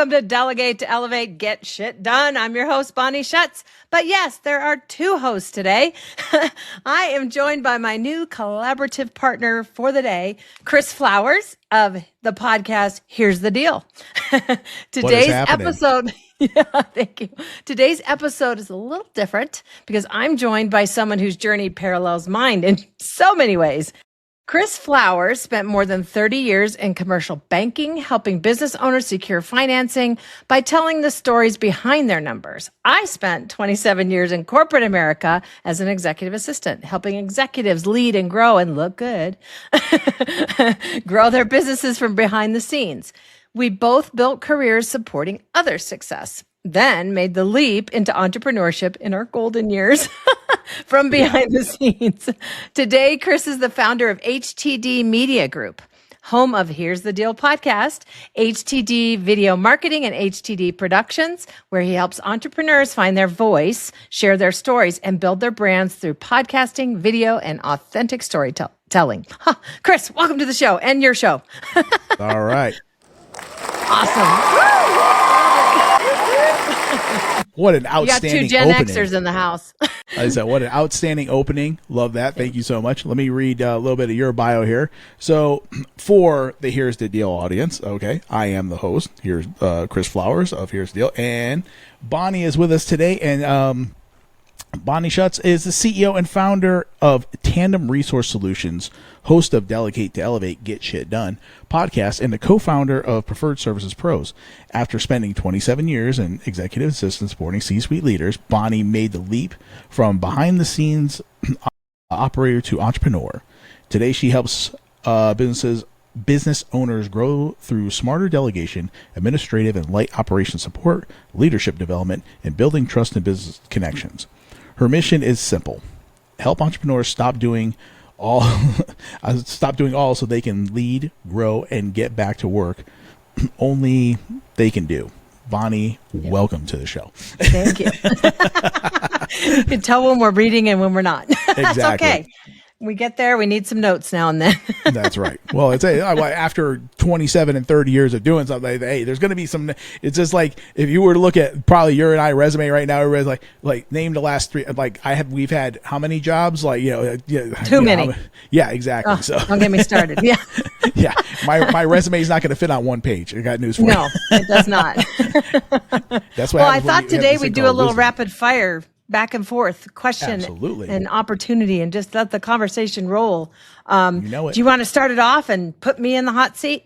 Welcome to Delegate to Elevate, Get Shit Done. I'm your host, Bonnie Schutz. But yes, there are two hosts today. I am joined by my new collaborative partner for the day, Chris Flowers of the podcast, Here's the Deal. Today's episode... Yeah, thank you. Today's episode is a little different because I'm joined by someone whose journey parallels mine in so many ways. Chris Flowers spent more than 30 years in commercial banking, helping business owners secure financing by telling the stories behind their numbers. I spent 27 years in corporate America as an executive assistant, helping executives lead and grow and look good, grow their businesses from behind the scenes. We both built careers supporting others' success, then made the leap into entrepreneurship in our golden years from behind the scenes. Today, Chris is the founder of HTD Media Group, home of Here's the Deal podcast, HTD Video Marketing, and HTD Productions, where he helps entrepreneurs find their voice, share their stories, and build their brands through podcasting, video, and authentic storytelling. Chris, welcome to the show and your show. All right. Awesome. What an outstanding opening. You got two Gen opening. Xers in the house. I said, what an outstanding opening. Love that. Thank you so much. Let me read a little bit of your bio here. So for the Here's the Deal audience, okay, I am the host. Here's Chris Flowers of Here's the Deal. And Bonnie is with us today. And Bonnie Schutz is the CEO and founder of Tandem Resource Solutions, host of Delegate to Elevate, Get Shit Done podcast, and the co-founder of Preferred Services Pros. After spending 27 years in executive assistant supporting C-suite leaders, Bonnie made the leap from behind-the-scenes operator to entrepreneur. Today, she helps business owners grow through smarter delegation, administrative and light operation support, leadership development, and building trust and business connections. Her mission is simple: help entrepreneurs stop doing all so they can lead, grow, and get back to work only they can do. Bonnie, welcome to the show. Thank you. You can tell when we're reading and when we're not. Exactly. That's okay. We get there. We need some notes now and then. That's right. Well, it's after 27 and 30 years of doing something, hey, there's going to be some. It's just like if you were to look at probably your and I resume right now, everybody's like name the last three. Like we've had how many jobs? Like too many. Yeah, exactly. So don't get me started. Yeah. Yeah, my resume is not going to fit on one page. I got news for you. No, it does not. That's why. Well, I thought today we'd do a little rapid fire. Back and forth question. Absolutely. And opportunity, and just let the conversation roll. You know it. Do you want to start it off and put me in the hot seat?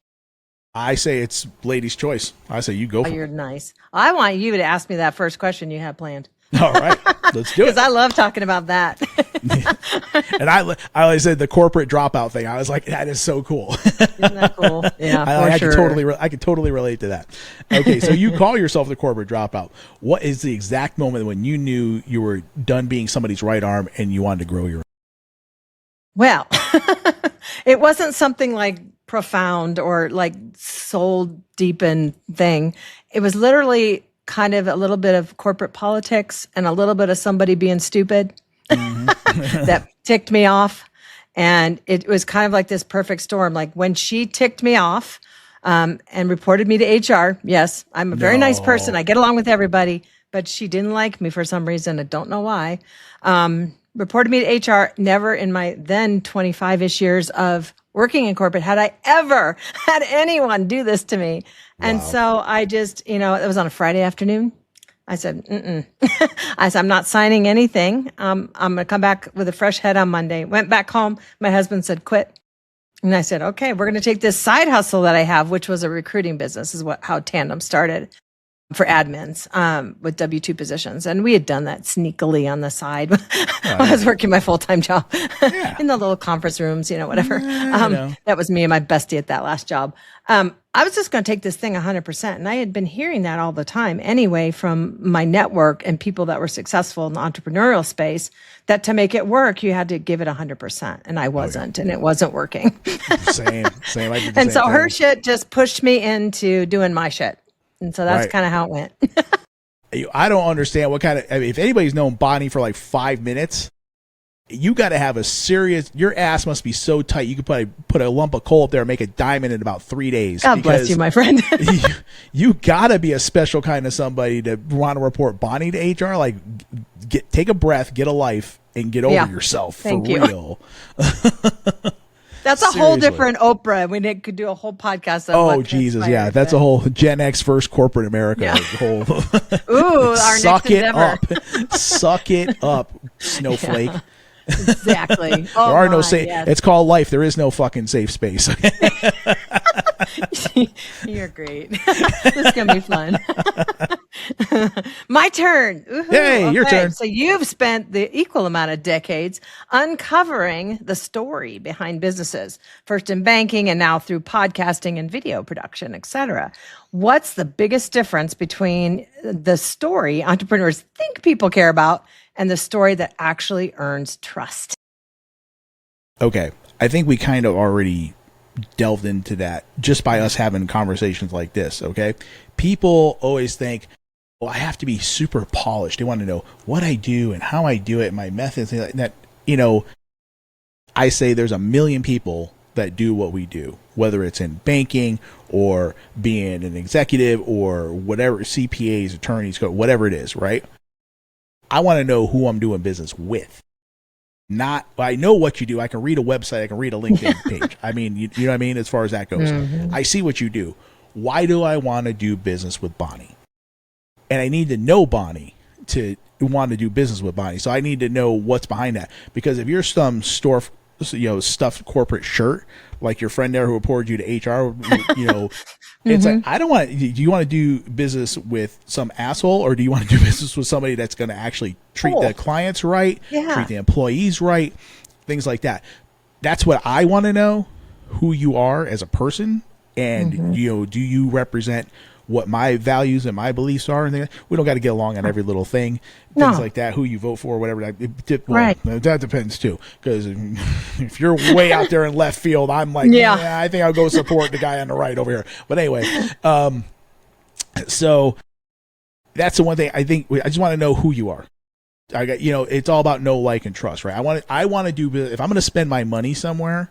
I say it's ladies' choice. I say you go for it. You're nice. I want you to ask me that first question you have planned. All right, let's do it. Because I love talking about that. And I always said the corporate dropout thing. I was like, that is so cool. Isn't that cool? Yeah, I can totally relate to that. Okay, so you call yourself the corporate dropout. What is the exact moment when you knew you were done being somebody's right arm and you wanted to grow your own? Well, it wasn't something like profound or like soul deepened thing. It was literally kind of a little bit of corporate politics and a little bit of somebody being stupid that ticked me off. And it was kind of like this perfect storm. Like when she ticked me off and reported me to HR. Yes, I'm a very nice person. I get along with everybody, but she didn't like me for some reason. I don't know why. Reported me to HR. Never in my then 25-ish years of working in corporate had I ever had anyone do this to me. And so I just, it was on a Friday afternoon. I said, I said, I'm not signing anything. I'm going to come back with a fresh head on Monday. Went back home. My husband said, quit. And I said, okay, we're going to take this side hustle that I have, which was a recruiting business, is how Tandem started for admins with W-2 positions. And we had done that sneakily on the side. I was working my full-time job in the little conference rooms, whatever. That was me and my bestie at that last job. I was just going to take this thing 100%. And I had been hearing that all the time anyway from my network and people that were successful in the entrepreneurial space, that to make it work, you had to give it 100%. And I wasn't, and it wasn't working. Same. I did the and same so thing. her shit just pushed me into doing my shit. And so that's kind of how it went. I don't understand what kind of, if anybody's known Bonnie for like 5 minutes, you got to have a serious, your ass must be so tight. You could put a lump of coal up there and make a diamond in about 3 days. God bless you, my friend. you got to be a special kind of somebody to want to report Bonnie to HR. Like, take a breath, get a life, and get over yourself for real. That's a whole different Oprah. We could do a whole podcast on Oh, Jesus. Yeah. That's a whole Gen X first corporate America. Yeah. Whole Ooh, our suck next it endeavor. up. Suck it up, snowflake. Yeah, exactly. Oh, There are no safe. yes. It's called life. There is no fucking safe space. You're great. This is going to be fun. My turn. Woohoo. Hey, your turn. So you've spent the equal amount of decades uncovering the story behind businesses, first in banking and now through podcasting and video production, etc. What's the biggest difference between the story entrepreneurs think people care about and the story that actually earns trust? Okay. I think we kind of already delved into that just by us having conversations like this. Okay. People always think, well, I have to be super polished. They want to know what I do and how I do it, my methods, and that, I say there's a million people that do what we do, whether it's in banking or being an executive or whatever, CPAs, attorneys, whatever it is, right? I want to know who I'm doing business with. Not, I know what you do. I can read a website. I can read a LinkedIn page. I mean, you know what I mean? As far as that goes, I see what you do. Why do I want to do business with Bonnie? And I need to know Bonnie to want to do business with Bonnie. So I need to know what's behind that. Because if you're some stuffed corporate shirt, like your friend there who reported you to HR, it's like, I don't want, do you want to do business with some asshole, or do you want to do business with somebody that's going to actually treat the clients right, treat the employees right, things like that? That's what I want to know, who you are as a person. And, do you represent what my values and my beliefs are? And things. We don't got to get along on every little thing, things like that, who you vote for, whatever. That depends too. Because if you're way out there in left field, I'm like, I think I'll go support the guy on the right over here. But anyway, so that's the one thing I think. I just want to know who you are. I got, it's all about know, like, and trust, right? I want to do, if I'm going to spend my money somewhere,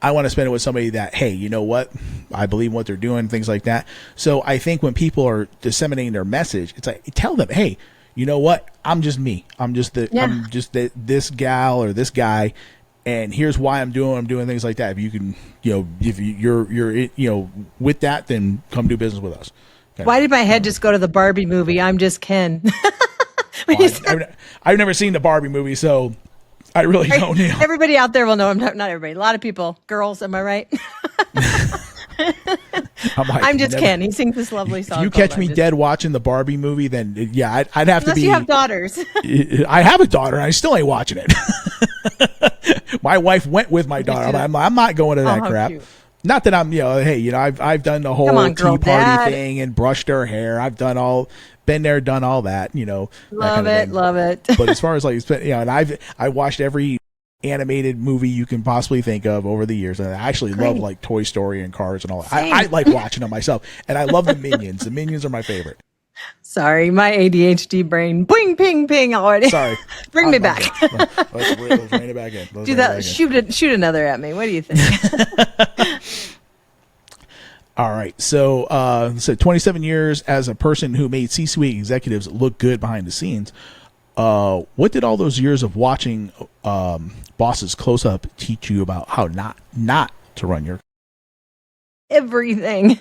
I want to spend it with somebody that, hey, you know what? I believe in what they're doing, things like that. So I think when people are disseminating their message, it's like, tell them, hey, you know what? I'm just me. I'm just this gal or this guy, and here's why I'm doing things like that. If you can, if you're with that, then come do business with us. Okay. Why did my head just go to the Barbie movie? I'm just Ken. I've never seen the Barbie movie, so I really don't know. Everybody out there will know. Not everybody. A lot of people. Girls, am I right? I'm just Ken. He sings this lovely song. If you catch me dead watching the Barbie movie, then I'd have to be. Unless you have daughters. I have a daughter, and I still ain't watching it. My wife went with my daughter. I'm not going to that crap. Cute. Not that I'm, I've done the whole Tea Party thing and brushed her hair. I've been there, done all that, Love it. But as far as and I watched every animated movie you can possibly think of over the years, and I actually love like Toy Story and Cars and all that. I like watching them myself, and I love the Minions. The Minions are my favorite. Sorry, my ADHD brain, ping, ping, ping already. Sorry, bring me back. Let's rein it back in. Do that. Shoot another at me. What do you think? All right. So 27 years as a person who made C-suite executives look good behind the scenes. What did all those years of watching bosses close up teach you about how not to run your? Everything.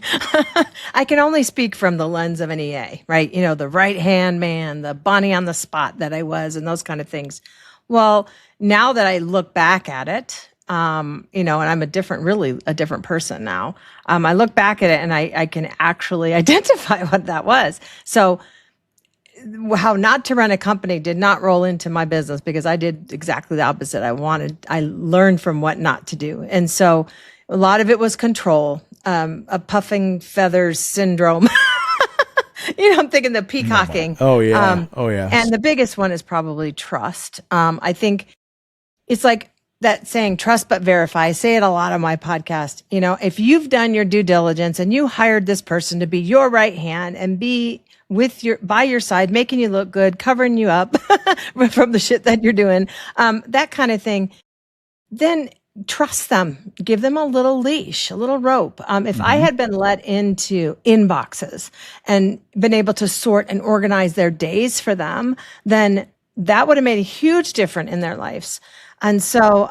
I can only speak from the lens of an EA, right? The right-hand man, the Bonnie on the spot that I was, and those kind of things. Well, now that I look back at it, and I'm a different person now. I look back at it and I can actually identify what that was. So how not to run a company did not roll into my business because I did exactly the opposite. I learned from what not to do. And so a lot of it was control, a puffing feathers syndrome. I'm thinking the peacocking. Oh yeah. And the biggest one is probably trust. I think it's like that saying, trust but verify. I say it a lot on my podcast. If you've done your due diligence and you hired this person to be your right hand and be by your side, making you look good, covering you up from the shit that you're doing, that kind of thing, then trust them, give them a little leash, a little rope. If I had been let into inboxes and been able to sort and organize their days for them, then that would have made a huge difference in their lives. And so,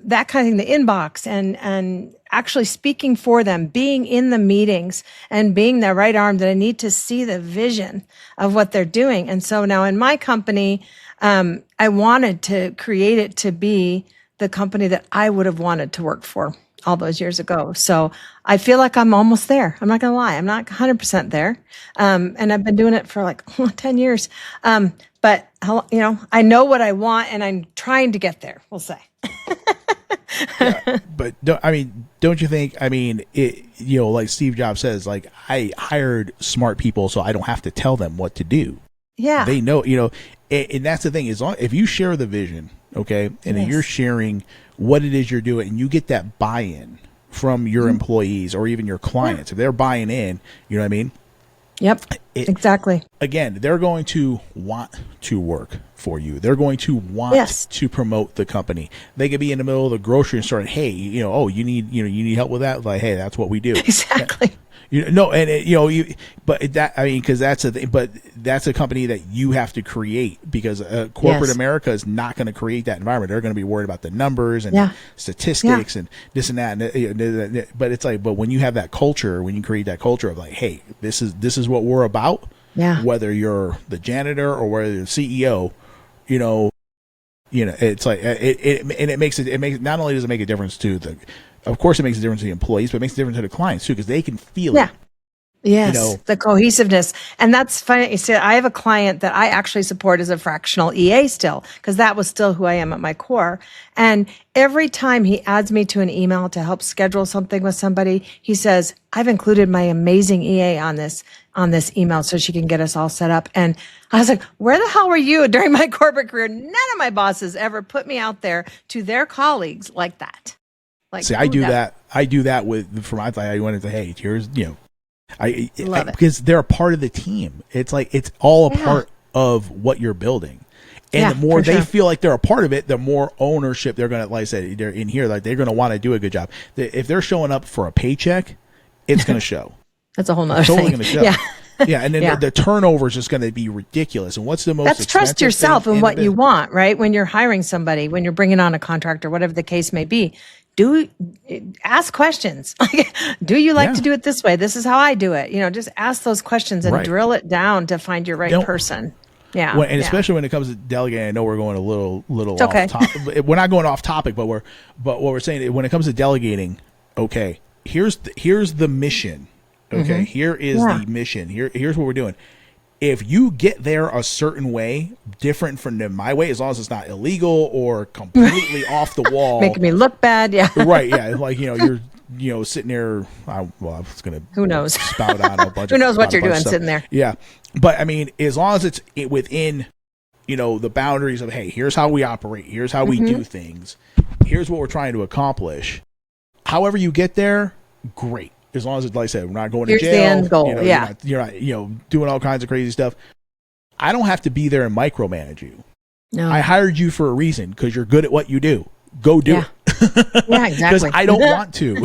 that kind of thing, the inbox and actually speaking for them, being in the meetings and being their right arm, that I need to see the vision of what they're doing. And so now in my company, I wanted to create it to be the company that I would have wanted to work for all those years ago. So I feel like I'm almost there. I'm not going to lie. I'm not 100% there. And I've been doing it for like 10 years. But I know what I want and I'm trying to get there, we'll say. Yeah, but don't you think, like Steve Jobs says, like, I hired smart people so I don't have to tell them what to do. Yeah. They know, and that's the thing, is if you share the vision, okay, and if you're sharing what it is you're doing and you get that buy-in from your employees or even your clients, if they're buying in, you know what I mean? Yep, exactly. Again, they're going to want to work for you. They're going to want to promote the company. They could be in the middle of the grocery store and, hey, you need help with that. Like, hey, that's what we do. Exactly. But because that's a thing, but that's a company that you have to create, because corporate America is not going to create that environment. They're going to be worried about the numbers and statistics and this and that. And, but it's like, but when you have that culture, when you create that culture of like, hey, this is what we're about. Yeah. Whether you're the janitor or whether you're the CEO, it's like it makes not only does it make a difference to the. Of course, it makes a difference to the employees, but it makes a difference to the clients too, because they can feel it. Yes, the cohesiveness. And that's funny. You see, I have a client that I actually support as a fractional EA still, because that was still who I am at my core. And every time he adds me to an email to help schedule something with somebody, he says, I've included my amazing EA on this email so she can get us all set up. And I was like, where the hell were you during my corporate career? None of my bosses ever put me out there to their colleagues like that. Like, see, I do that with, from my side. I wanted to, hey, here's, because they're a part of the team. It's like, it's all a part of what you're building. And the more they feel like they're a part of it, the more ownership they're going to, like I said, they're in here, like they're going to want to do a good job. If they're showing up for a paycheck, it's going to show. That's a whole nother thing. Totally going to show. Yeah, and then the turnover is just going to be ridiculous. And what's the most That's trust yourself in what you want, right? When you're hiring somebody, when you're bringing on a contractor, whatever the case may be, ask questions. Do you like to do it this way? This is how I do it. Just ask those questions and drill it down to find your right person. Yeah. Especially when it comes to delegating, I know we're going a little off topic. We're not going off topic, but what we're saying, when it comes to delegating, okay, here's the mission. Okay, here is the mission. Here's what we're doing. If you get there a certain way, different from my way, as long as it's not illegal or completely off the wall, making me look bad, right, like you're sitting there. I was gonna who knows spout out a bunch. Who knows what you're doing sitting there? Yeah, but I mean, as long as it's within the boundaries of, hey, here's how we operate, here's how we do things, here's what we're trying to accomplish. However you get there, great. As long as it's, like I said, we're not going to jail. The end goal. You're not doing all kinds of crazy stuff. I don't have to be there and micromanage you. No. I hired you for a reason, because you're good at what you do. Go do it. Yeah, exactly. Because I don't want to.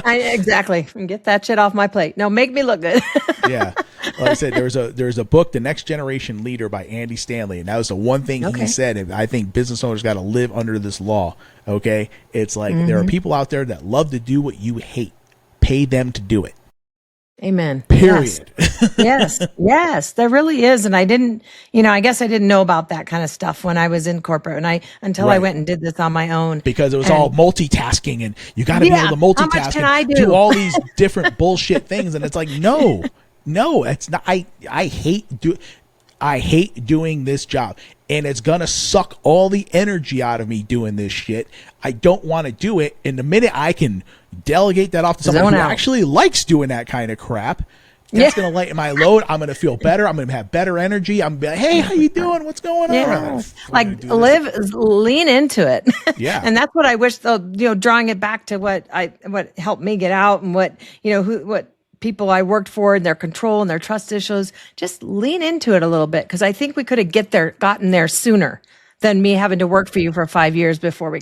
Exactly. And get that shit off my plate. No, make me look good. Yeah. Like I said, there's a book, The Next Generation Leader by Andy Stanley. And that was the one thing he said. And I think business owners got to live under this law. Okay. It's like, there are people out there that love to do what you hate. Pay them to do it. Amen. Period. Yes, there really is. And I didn't, I guess I didn't know about that kind of stuff when I was in corporate, until I went and did this on my own. Because it was all multitasking, and you got to be able to multitask. How much can I do all these different bullshit things. And it's like, no, it's not. I hate doing this job, and it's going to suck all the energy out of me doing this shit. I don't want to do it. And the minute I can delegate that off to someone who actually likes doing that kind of crap, that's going to lighten my load. I'm going to feel better. I'm going to have better energy. I'm going to be like, hey, how you doing? What's going on? Like, lean into it. Yeah. And that's what I wish, though, drawing it back to what helped me get out, and what people I worked for and their control and their trust issues, just lean into it a little bit. Cause I think we could have gotten there sooner than me having to work for you for 5 years before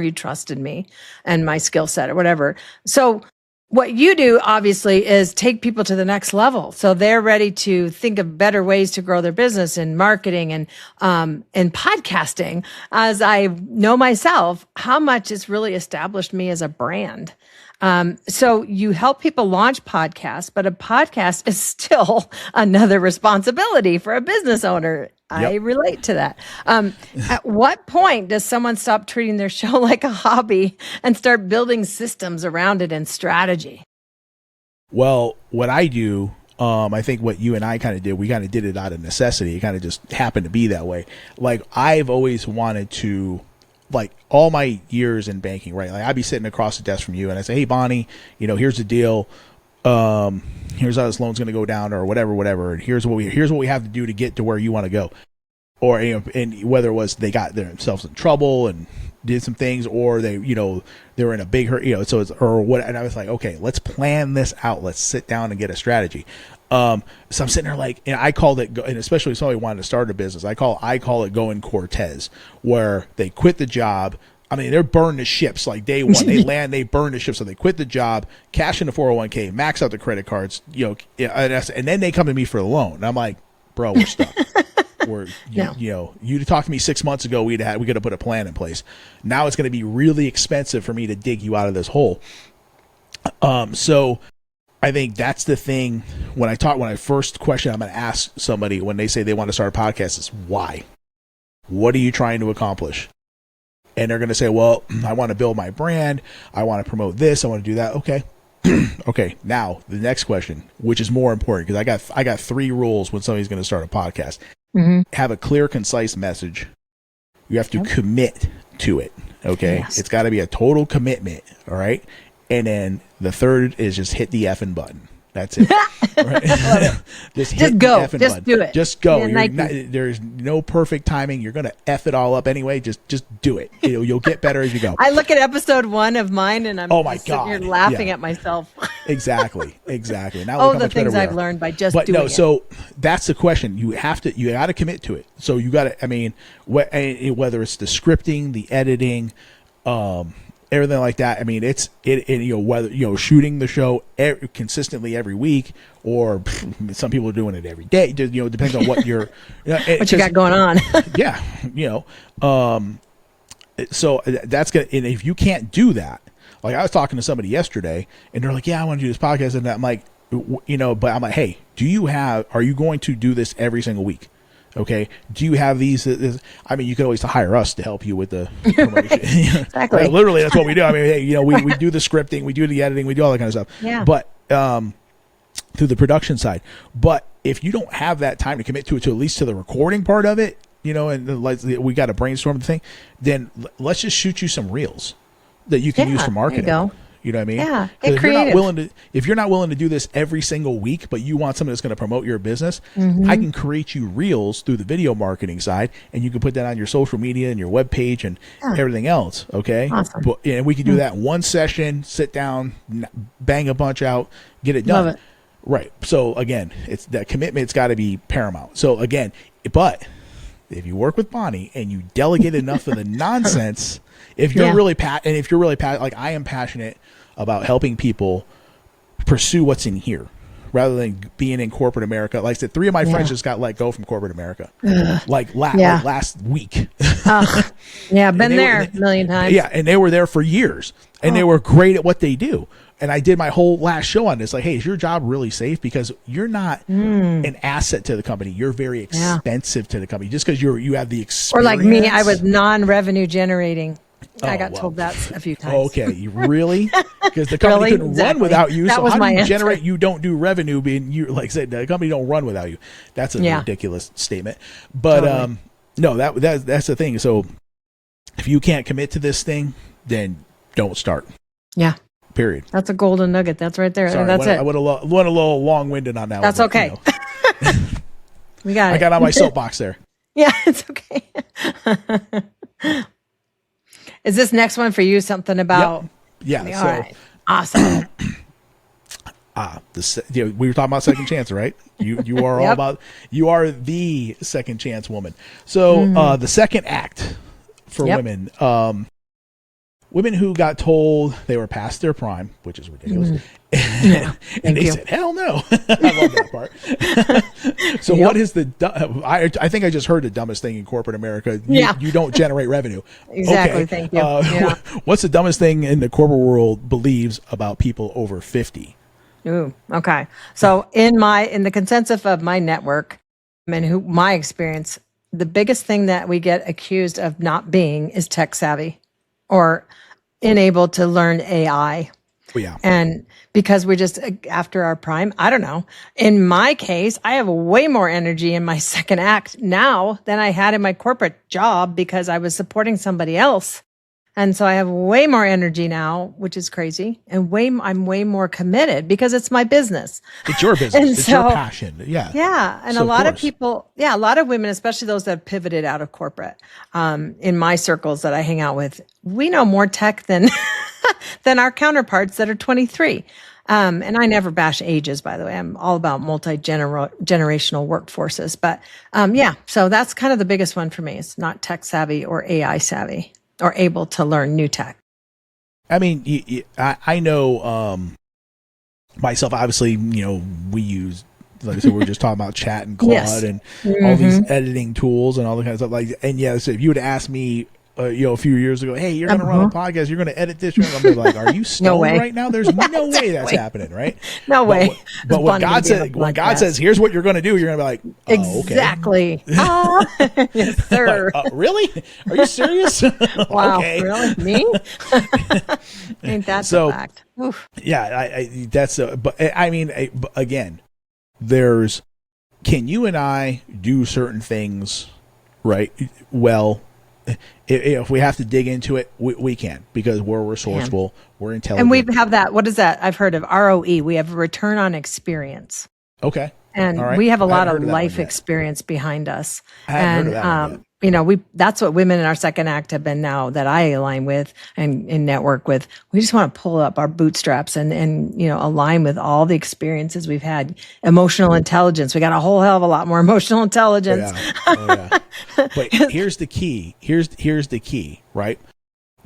you trusted me and my skill set or whatever. So what you do obviously is take people to the next level. So they're ready to think of better ways to grow their business in marketing and podcasting. As I know myself, how much it's really established me as a brand. So you help people launch podcasts, but a podcast is still another responsibility for a business owner. I relate to that. At what point does someone stop treating their show like a hobby and start building systems around it and strategy? Well, what I do, I think what you and I kind of did, we kind of did it out of necessity. It kind of just happened to be that way. Like I've always wanted to, like all my years in banking, right? Like I'd be sitting across the desk from you and I say, hey, Bonnie, here's the deal. Here's how this loan's going to go down or whatever. And here's what we have to do to get to where you want to go. Or, and whether it was they got themselves in trouble and did some things, or they were in a big hurry, so it's, or what. And I was like, okay, let's plan this out. Let's sit down and get a strategy. So I'm sitting there like, and I called it, and especially if somebody wanted to start a business, I call it going Cortez, where they quit the job. I mean, they're burning the ships like day one. They land, they burn the ships. So they quit the job, cash in the 401k, max out the credit cards, and then they come to me for the loan. And I'm like, bro, we're stuck. You talked to me 6 months ago, we could have put a plan in place. Now it's going to be really expensive for me to dig you out of this hole. So I think that's the thing when I first question I'm going to ask somebody when they say they want to start a podcast is why? What are you trying to accomplish? And they're going to say, well, I want to build my brand. I want to promote this. I want to do that. Okay. Okay. Now the next question, which is more important, because I got 3 rules when somebody's going to start a podcast. Mm-hmm. Have a clear, concise message. You have to commit to it. Okay. Yes. It's got to be a total commitment. All right. And then the third is just hit the effing button. That's it. Right? Just go. Just do it. Just go. There's no perfect timing. You're going to F it all up anyway. Just do it. You'll get better as you go. I look at episode 1 of mine and I'm sitting here laughing at myself. Exactly. Now the things I've learned by just doing it. So that's the question. You got to commit to it. So you got to, whether it's the scripting, the editing, everything like that. I mean, whether shooting the show consistently every week, or some people are doing it every day. Depends on what you're what you got going on. Yeah, so that's good. And if you can't do that, like I was talking to somebody yesterday, and they're like, "Yeah, I want to do this podcast," and I'm like, but I'm like, "Hey, are you going to do this every single week?" Okay. Do you have these? You could always hire us to help you with the promotion. Exactly. Like, literally, that's what we do. I mean, hey, we do the scripting, we do the editing, we do all that kind of stuff. Yeah. But through the production side. But if you don't have that time to commit to it, to at least to the recording part of it, and we got to brainstorm the thing, then let's just shoot you some reels that you can use for marketing. There you go. You know what I mean? Yeah. If you're not willing to do this every single week, but you want something that's going to promote your business, I can create you reels through the video marketing side, and you can put that on your social media and your web page and everything else. Okay. Awesome. And we can do that in one session, sit down, bang a bunch out, get it done. Love it. Right. So again, it's that commitment's got to be paramount. So again, but if you work with Bonnie and you delegate enough of the nonsense, if you're really like I am passionate about helping people pursue what's in here rather than being in corporate America. Like I said, 3 of my friends just got let go from corporate America, like last week. Been there a million times. Yeah, and they were there for years, and they were great at what they do. And I did my whole last show on this. Like, hey, is your job really safe? Because you're not an asset to the company. You're very expensive to the company just because you have the experience. Or like me, I was non-revenue generating. I got told that a few times. Okay, really? Because the company couldn't run without you. So how do you generate? You don't do revenue. Being you, like I said, the company don't run without you. That's a ridiculous statement. But no, that's the thing. So if you can't commit to this thing, then don't start. Yeah. Period. That's a golden nugget. That's right there. Sorry, that's it. I went a little long-winded on that. That's okay. We got it. I got on my soapbox there. Yeah, it's okay. Is this next one for you something about? Yep. Yeah. All right. Awesome. We were talking about second chance, right? You are all about, you are the second chance woman. So the second act for women, women who got told they were past their prime, which is ridiculous. And they said, hell no. I love that part. So what is I think I just heard the dumbest thing in corporate America. You don't generate revenue. Exactly. Okay. Thank you. What's the dumbest thing in the corporate world believes about people over 50? Ooh, okay. So in the consensus of my network, my experience, the biggest thing that we get accused of not being is tech savvy or unable to learn AI. Oh, yeah. And because we're just after our prime, I don't know. In my case, I have way more energy in my second act now than I had in my corporate job because I was supporting somebody else. And so I have way more energy now, which is crazy. And I'm way more committed because it's my business. It's your business. It's your passion. Yeah. Yeah. And so a lot of people, a lot of women, especially those that have pivoted out of corporate, in my circles that I hang out with, we know more tech than than our counterparts that are 23. And I never bash ages, by the way. I'm all about multi-generational workforces. But so that's kind of the biggest one for me. It's not tech savvy or AI savvy or able to learn new tech. I mean, I know myself, obviously, we use, like I said, we were just talking about Chat and Claude and all these editing tools and all the kind of stuff. So if you would ask me, a few years ago, hey, you're going to run a podcast, you're going to edit this. I'm be like, are you stoned right now? There's no way that's happening, right? No way. But when God says, here's what you're going to do, you're going to be like, exactly. Okay. Yes, sir. Like, really? Are you serious? Wow. Okay. Really? Me? Ain't that a fact? Oof. Yeah, again, can you and I do certain things, right? Well, if we have to dig into it, we can, because we're resourceful, we're intelligent. And we have that. What is that? I've heard of ROE. We have return on experience. Okay. And we have a lot of life experience behind us. I haven't heard of that one yet. That's what women in our second act have been now that I align with and network with. We just want to pull up our bootstraps and align with all the experiences we've had. Emotional intelligence. We got a whole hell of a lot more emotional intelligence. Oh, yeah. But here's the key. Here's the key, right?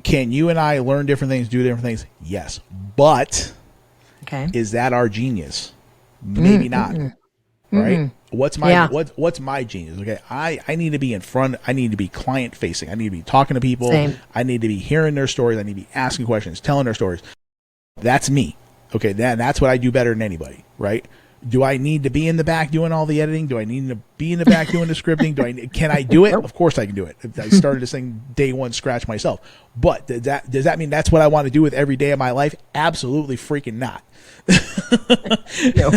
Can you and I learn different things, do different things? Yes. But is that our genius? Maybe not. Right? What's my genius? Okay, I need to be in front. I need to be client facing. I need to be talking to people. Same. I need to be hearing their stories. I need to be asking questions, telling their stories. That's me. Okay, that's what I do better than anybody. Right? Do I need to be in the back doing all the editing? Do I need to be in the back doing the scripting? Can I do it? Of course I can do it. I started this thing day one scratch myself. But does that mean that's what I want to do with every day of my life? Absolutely freaking not. No.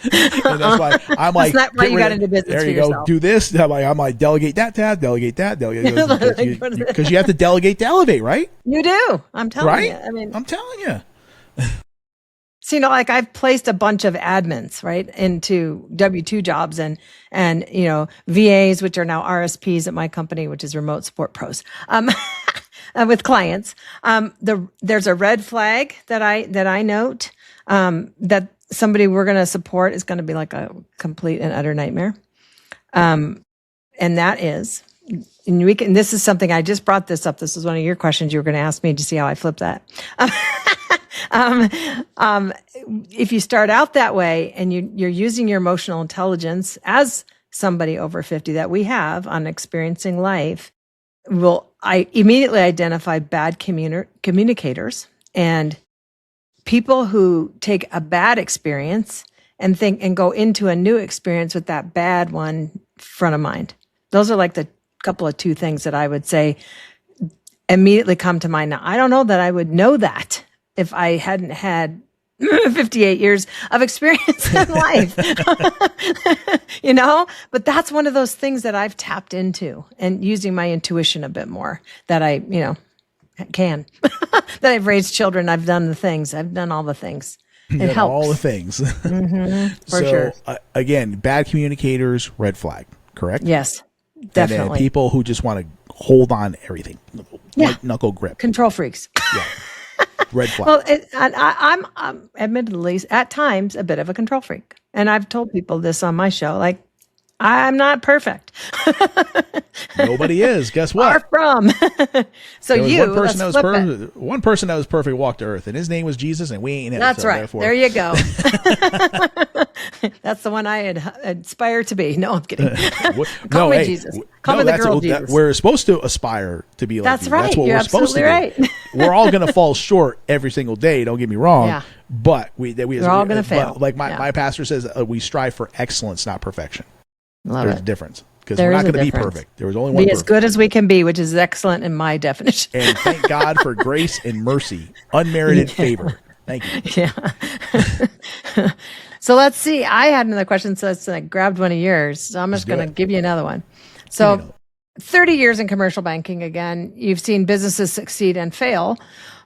And that's why I'm like, that's not why you got into business. There you for go. yourself. Do this. I'm like, delegate that task, delegate that, because you have to delegate to elevate, right? You do. I'm telling you. I'm telling you. So, I've placed a bunch of admins, right, into W-2 jobs and VAs, which are now RSPs at my company, which is remote support pros, with clients. There's a red flag that I note, that somebody we're going to support is going to be like a complete and utter nightmare. And that is, this is something I just brought this up. This is one of your questions you were going to ask me to see how I flip that. If you start out that way and you're using your emotional intelligence as somebody over 50 that we have on experiencing life, I immediately identify bad communicators and people who take a bad experience and go into a new experience with that bad one front of mind. Those are like the couple of two things that I would say immediately come to mind. Now, I don't know that I would know that if I hadn't had 58 years of experience in life, but that's one of those things that I've tapped into and using my intuition a bit more that I, can, that I've raised children. I've done the things. I've done all the things. It helps. All the things. For sure. Again, bad communicators, red flag, correct? Yes, definitely. And then people who just want to hold on to everything. Yeah. Knuckle grip. Control freaks. Yeah. Red flag. Well, I'm admittedly at times a bit of a control freak, and I've told people this on my show. Like, I'm not perfect. Nobody is. Guess Far what? from. So There was you, one person that let's was flip it. perfect. One person that was perfect walked to earth, and his name was Jesus, and we ain't it. That's so right. therefore- There you go. That's the one I aspire to be. No, I'm kidding. Call me Jesus. Call me the girl Jesus. We're supposed to aspire to be like That's you. right. That's what You're we're supposed to absolutely do. We're all going to fall short every single day. Don't get me wrong. Yeah. But we're all gonna fail. Like Yeah. my pastor says, we strive for excellence, not perfection. Love There's it. a difference. Because There we're is not a going to be difference. perfect. There was only one Be as perfect. good as we can be, which is excellent in my definition. And thank God for grace and mercy, unmerited favor. Thank you. Yeah. So let's see. I had another question, so I grabbed one of yours. So I'm just do going to it. give you another one. Give me So another. 30 years in commercial banking, again, you've seen businesses succeed and fail.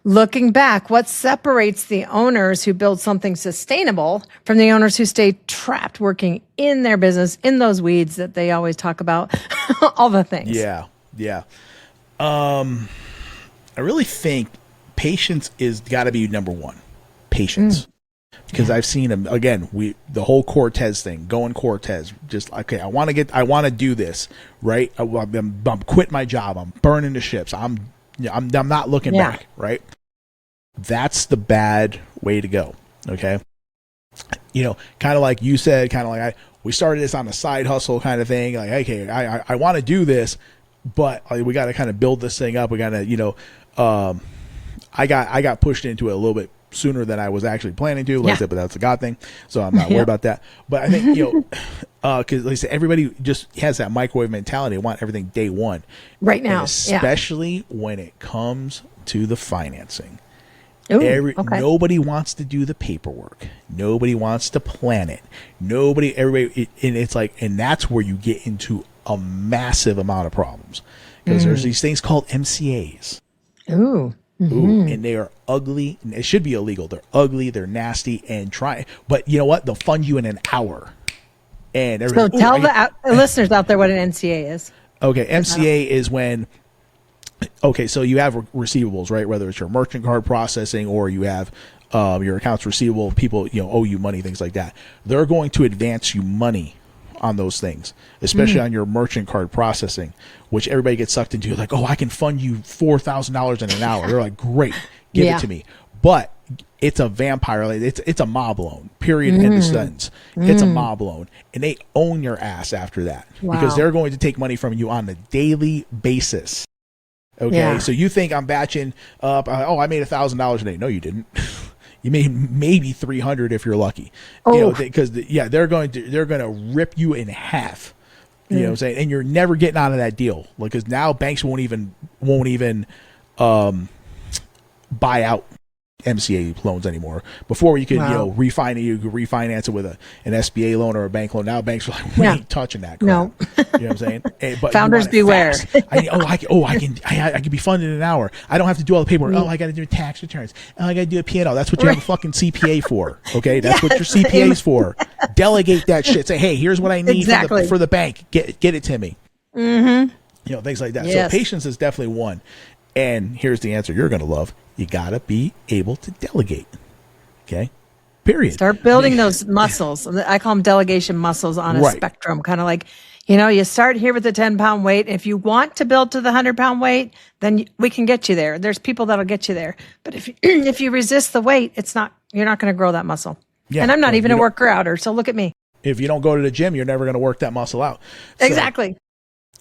Looking back, what separates the owners who build something sustainable from the owners who stay trapped working in their business, in those weeds that they always talk about, all the things? Yeah. Yeah. I really think patience is got to be number one. Patience. Because I've seen them again. The whole Cortez thing, going Cortez. Just okay. I want to do this, right? I'm quitting my job. I'm burning the ships. I'm not looking back, right? That's the bad way to go. Okay. Kind of like you said, kind of like we started this on a side hustle kind of thing. Like, okay, I want to do this, but we got to kind of build this thing up. We got to, I got pushed into it a little bit sooner than I was actually planning to. Like I said, but that's a God thing, so I'm not worried about that. But I think because like I said, everybody just has that microwave mentality. They want everything day one, Right now, and especially when it comes to the financing. Ooh, okay. Nobody wants to do the paperwork. Nobody wants to plan it. Everybody, and it's like, and that's where you get into a massive amount of problems because there's these things called MCAs. Ooh. Ooh, and they are ugly. And it should be illegal. They're ugly. They're nasty. And but you know what? They'll fund you in an hour. And So tell the listeners out there what an NCA is. Okay, MCA is when. Okay, so you have receivables, right? Whether it's your merchant card processing or you have your accounts receivable, people owe you money, things like that. They're going to advance you money on those things, especially on your merchant card processing, which everybody gets sucked into. Like, oh, I can fund you $4,000 in an hour. They're like, great, give it to me. But it's a vampire. Like, it's a mob loan. Period. End of sentence. It's a mob loan, and they own your ass after that because they're going to take money from you on a daily basis. Okay, so you think I'm batching up? I made $1,000 a day. No, you didn't. You made maybe 300 if you're lucky. Because they're going to rip you in half. You know what I'm saying? And you're never getting out of that deal, because now banks won't even buy out MCA loans anymore. Before you could refinance it with an SBA loan or a bank loan. Now banks are like, we ain't touching that crap. No. You know what I'm saying? But Founders beware. I can be funded in an hour. I don't have to do all the paperwork. I got to do tax returns. I got to do a P&L. That's what you have a fucking CPA for. Okay, that's what your CPA is for. Delegate that shit. Say, hey, here's what I need for the bank. Get it to me. Things like that. Yes. So patience is definitely one. And here's the answer you're going to love. You got to be able to delegate. Okay? Period. Start building those muscles. I call them delegation muscles on a spectrum. Kind of like, you start here with the 10-pound weight. If you want to build to the 100-pound weight, then we can get you there. There's people that'll get you there. But if you resist the weight, you're not going to grow that muscle. Yeah, and I'm not even a worker outer, so look at me. If you don't go to the gym, you're never going to work that muscle out. So, exactly.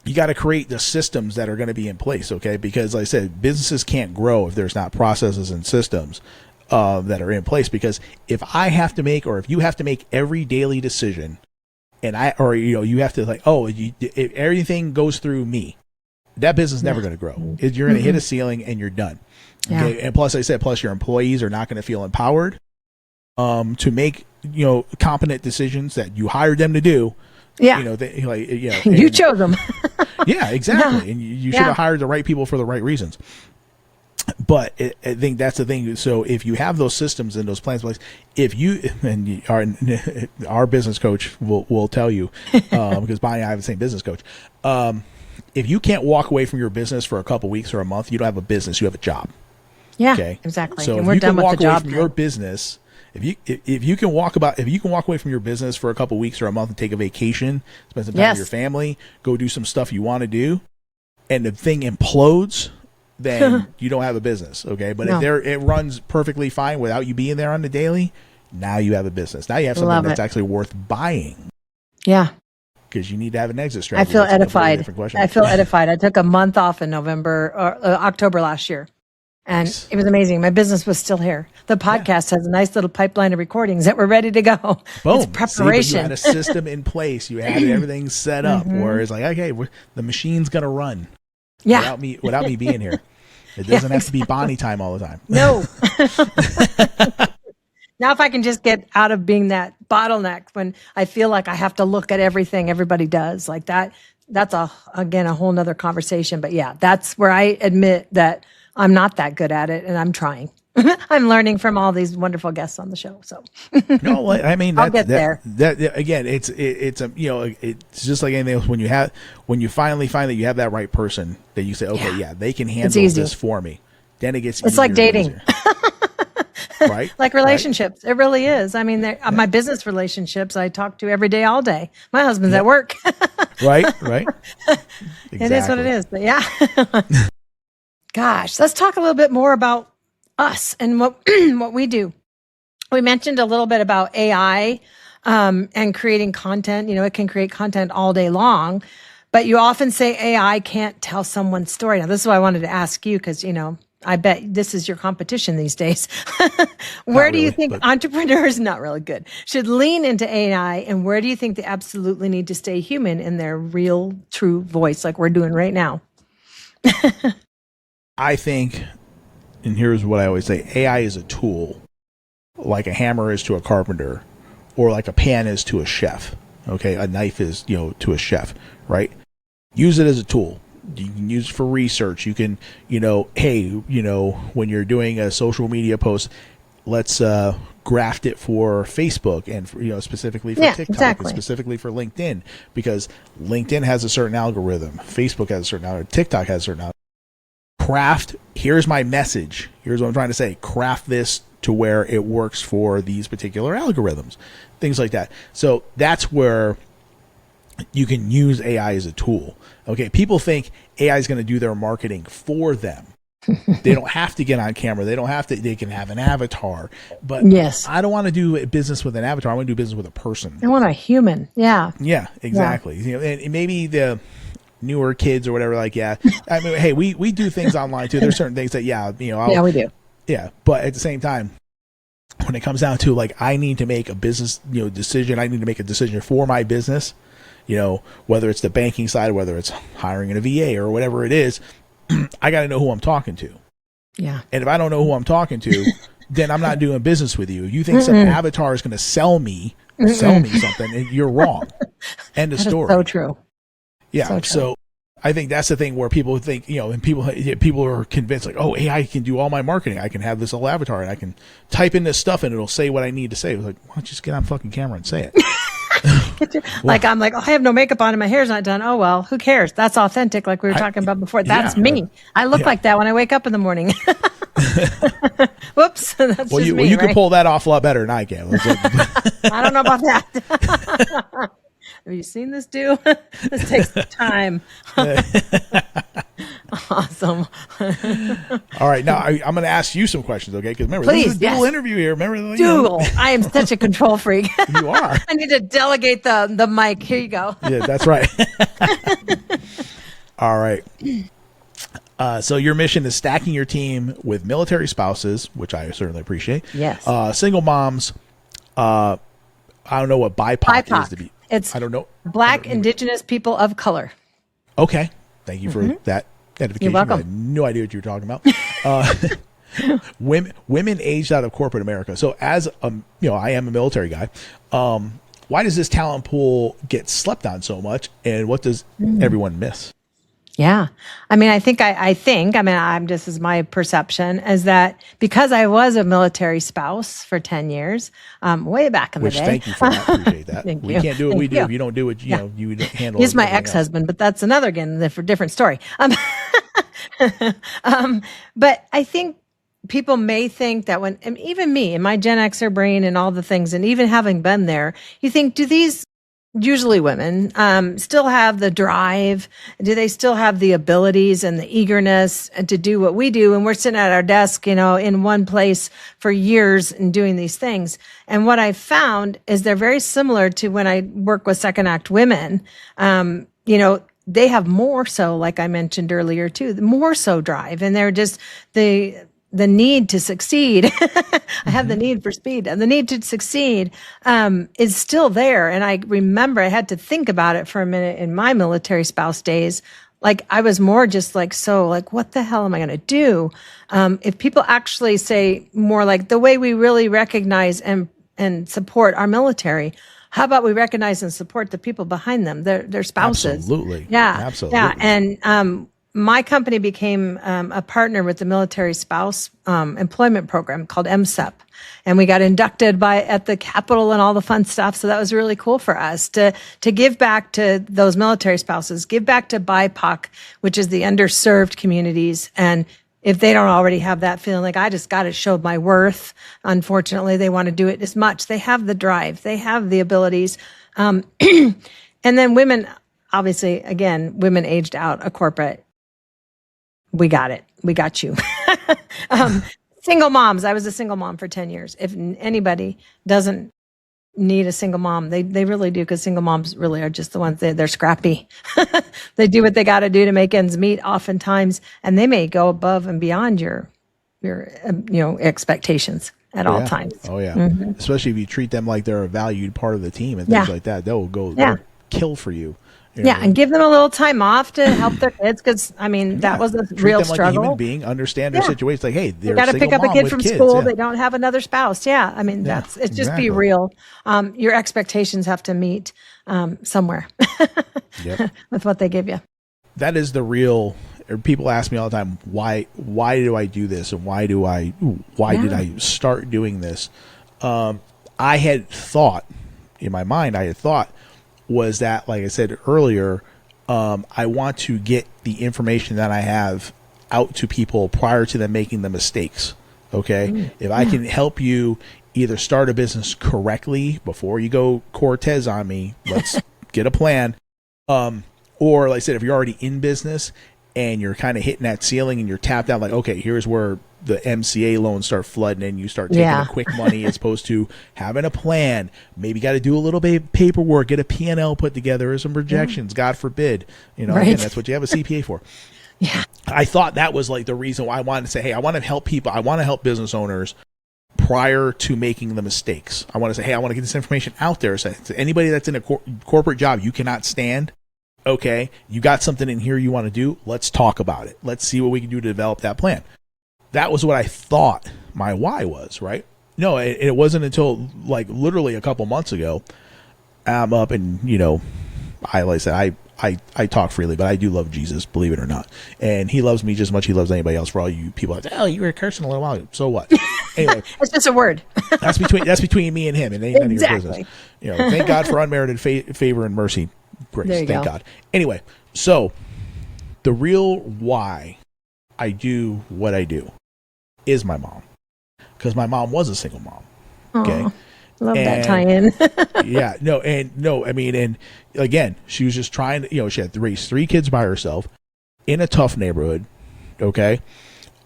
You got to create the systems that are going to be in place, okay? Because like I said, businesses can't grow if there's not processes and systems that are in place. Because if you have to make every daily decision, and you have to if everything goes through me, that business is never going to grow. You're going to hit a ceiling and you're done. Okay, and plus your employees are not going to feel empowered to make competent decisions that you hired them to do. Yeah. You chose them. Yeah, exactly. And you should have hired the right people for the right reasons. But I think that's the thing. So if you have those systems and those plans in place, our business coach will tell you, because Bonnie and I have the same business coach. If you can't walk away from your business for a couple weeks or a month, you don't have a business, you have a job. Yeah, Okay. exactly. So And if we're you done can with walk the away job from thing. your business, if you can walk away from your business for a couple weeks or a month and take a vacation, spend some time with your Yes. family, go do some stuff you want to do, and the thing implodes, then you don't have a business. Okay. But if No. it runs perfectly fine without you being there on the daily, now you have a business. Now you have something Love that's it. actually worth buying, Yeah. because you need to have an exit I strategy. feel That's a completely edified. different question. I feel edified. I took a month off in November or October last year. And Nice. it was amazing. My business was still here. The podcast has a nice little pipeline of recordings that were ready to go. Boom. It's See, but you preparation. had a system in place. You had everything set up where it's like, okay, the machine's gonna run Yeah. without me being here. It doesn't have to be Bonnie time all the time. No. Now, if I can just get out of being that bottleneck when I feel like I have to look at everything everybody does like that's again, a whole nother conversation. But yeah, that's where I admit that I'm not that good at it and I'm trying. I'm learning from all these wonderful guests on the show. So No, I mean, I'll get there. That again, it's a it's just like anything else. When you finally find that you have that right person that you say, okay, yeah, they can handle easy. this for me. Then it gets It's like easier and dating. easier. Right? Like relationships. It really is. I mean, my business relationships I talk to every day, all day. My husband's at work. Right? Right? It is what it is. But yeah. Gosh, let's talk a little bit more about us and what what we do. We mentioned a little bit about AI and creating content. You know, it can create content all day long, but you often say AI can't tell someone's story. Now, this is what I wanted to ask you because, you know, I bet this is your competition these days. Where do you think entrepreneurs, not really good, should lean into AI, and where do you think they absolutely need to stay human in their real, true voice like we're doing right now? I think, and here's what I always say, AI is a tool, like a hammer is to a carpenter, or like a pan is to a chef. Okay, a knife is, to a chef, right? Use it as a tool. You can use it for research. You can, hey, when you're doing a social media post, let's graft it for Facebook and specifically for TikTok and specifically for LinkedIn, because LinkedIn has a certain algorithm, Facebook has a certain algorithm, TikTok has a certain algorithm. Craft, here's my message. Here's what I'm trying to say. Craft this to where it works for these particular algorithms, things like that. So that's where you can use AI as a tool. Okay, people think AI is going to do their marketing for them. They don't have to get on camera. They don't have to. They can have an avatar. But yes, I don't want to do business with an avatar. I want to do business with a person. I want a human. Yeah. Yeah, exactly. Yeah. And maybe the newer kids or whatever, like, yeah. I mean, hey, we do things online too. There's certain things that, we do. Yeah, but at the same time, when it comes down to like, I need to make a business, decision. I need to make a decision for my business. Whether it's the banking side, whether it's hiring a VA or whatever it is, I got to know who I'm talking to. Yeah. And if I don't know who I'm talking to, then I'm not doing business with you. You think some avatar is going to sell me something, and you're wrong. End of story. So true. Yeah. So I think that's the thing where people think, and people are convinced like, oh, AI can do all my marketing. I can have this little avatar and I can type in this stuff and it'll say what I need to say. It's like, why don't you just get on fucking camera and say it? Like, I'm like, oh, I have no makeup on and my hair's not done. Oh, well, who cares? That's authentic. Like we were talking about before. That's me. I look like that when I wake up in the morning. Whoops. That's well, just me, you right? can pull that off a lot better than I can. I don't know about that. Have you seen this do? This takes time. Awesome. All right. Now I'm going to ask you some questions, okay? Because remember, this is a dual interview here. Remember, dual. I am such a control freak. You are. I need to delegate the mic. Here you go. Yeah, that's right. All right. So your mission is stacking your team with military spouses, which I certainly appreciate. Yes. Single moms. I don't know what BIPOC is to be. It's I don't know. Black, Indigenous people of color. Okay. Thank you for that edification. You're welcome. I had no idea what you were talking about. Women aged out of corporate America. So as I am a military guy. Why does this talent pool get slept on so much, and what does everyone miss? Yeah. I mean, I think, I'm just as my perception is that because I was a military spouse for 10 years, way back in the day. Thank you for that. I appreciate that. We can't do what we do if you don't do it. You would handle it. He's my ex-husband, but that's another, different story. But I think people may think that and even me and my Gen Xer brain and all the things, and even having been there, you think, do these usually women still have the drive? Do they still have the abilities and the eagerness to do what we do? And we're sitting at our desk, in one place for years and doing these things. And what I found is they're very similar to when I work with second act women. They have more so, like I mentioned earlier too, more so drive, and they're just the need to succeed. I have the need for speed, and the need to succeed is still there. And I remember I had to think about it for a minute in my military spouse days. Like I was more just like, what the hell am I going to do? If people actually say more like the way we really recognize and support our military, how about we recognize and support the people behind them, their spouses? Absolutely. Yeah. Absolutely. Yeah. And my company became a partner with the military spouse employment program called MSEP. And we got inducted at the Capitol and all the fun stuff. So that was really cool for us to give back to those military spouses, give back to BIPOC, which is the underserved communities. And if they don't already have that feeling like I just got to show my worth, unfortunately, they want to do it as much. They have the drive, they have the abilities. And then women, obviously, again, women aged out of corporate. We got it. We got you. Single moms. I was a single mom for 10 years. If anybody doesn't need a single mom, they really do, because single moms really are just the ones they're scrappy. They do what they got to do to make ends meet oftentimes, and they may go above and beyond your expectations at all times. Oh yeah. Especially if you treat them like they're a valued part of the team and things like that. They'll they'll kill for you. And give them a little time off to help their kids, because that was a real them struggle. Like a human being, understand their situation. Like, hey, they got to pick up a kid from school. They don't have another spouse. It's just be real. Your expectations have to meet somewhere with what they give you. That is the real. People ask me all the time, why do I do this, and why did I start doing this? I had thought in my mind, was that, like I said earlier, I want to get the information that I have out to people prior to them making the mistakes. Okay. If I can help you either start a business correctly before you go Cortez on me, let's get a plan. Or like I said, if you're already in business and you're kind of hitting that ceiling and you're tapped out, like, okay, here's where the MCA loans start flooding and you start taking the quick money as opposed to having a plan. Maybe got to do a little bit of paperwork, get a P&L put together or some projections, God forbid. Again, that's what you have a CPA for. I thought that was like the reason why I wanted to say, hey, I want to help people. I want to help business owners prior to making the mistakes. I want to say, hey, I want to get this information out there. So anybody that's in a corporate job you cannot stand, okay, you got something in here you want to do, let's talk about it. Let's see what we can do to develop that plan. That was what I thought my why was, right? No, it wasn't until like literally a couple months ago. I'm up and, like I said, I talk freely, but I do love Jesus, believe it or not. And he loves me just as much as he loves anybody else. For all you people like, oh, you were cursing a little while ago. So what? Anyway. It's just a word. that's between me and him. It ain't none of your business. Thank God for unmerited favor and mercy. Grace. Thank God. Anyway, so the real why I do what I do is my mom. Because my mom was a single mom. Okay. Love that tie-in. And again, she was just trying to, she had to raise 3 kids by herself in a tough neighborhood. Okay.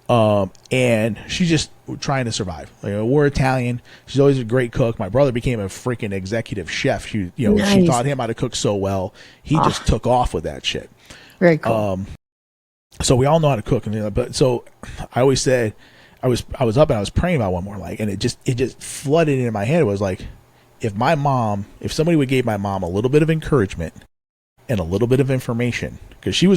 And she's just trying to survive. We're Italian. She's always a great cook. My brother became a freaking executive chef. She taught him how to cook so well. He just took off with that shit. Very cool. So we all know how to cook. But so I always said, I was up and I was praying about one more, and it just flooded into my head. It was like, if somebody would give my mom a little bit of encouragement and a little bit of information, because she's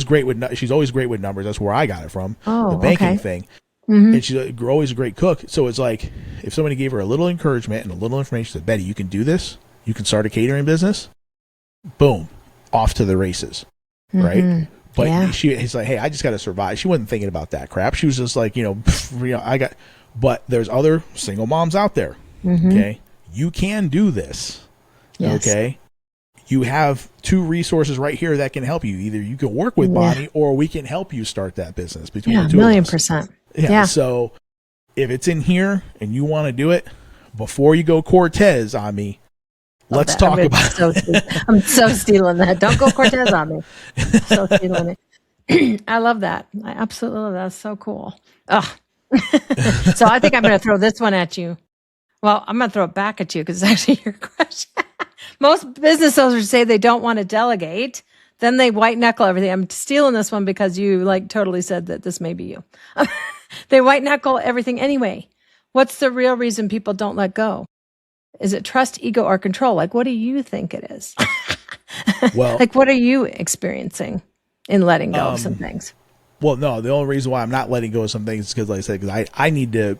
always great with numbers. That's where I got it from, the banking thing. And she's always a great cook. So it's like, if somebody gave her a little encouragement and a little information, said, Betty, you can do this. You can start a catering business. Boom, off to the races, right? But he's like, hey, I just got to survive. She wasn't thinking about that crap. She was just like, but there's other single moms out there. Okay. You can do this. Yes. Okay. You have 2 resources right here that can help you. Either you can work with Bonnie or we can help you start that business between the 2 of us. 1,000,000%. Yeah. So if it's in here and you want to do it, before you go Cortez on me, let's talk about it. I'm so stealing that. Don't go Cortez on me. So stealing it. I love that. I absolutely love that. That's so cool. Ugh. So I think I'm going to throw this one at you. Well, I'm going to throw it back at you because it's actually your question. Most business owners say they don't want to delegate. Then they white knuckle everything. I'm stealing this one because you like totally said that this may be you. They white knuckle everything anyway. What's the real reason people don't let go? Is it trust, ego, or control? Like, what do you think it is? Well, like, what are you experiencing in letting go of some things? Well, no, the only reason why I'm not letting go of some things is because, like I said, because I need to,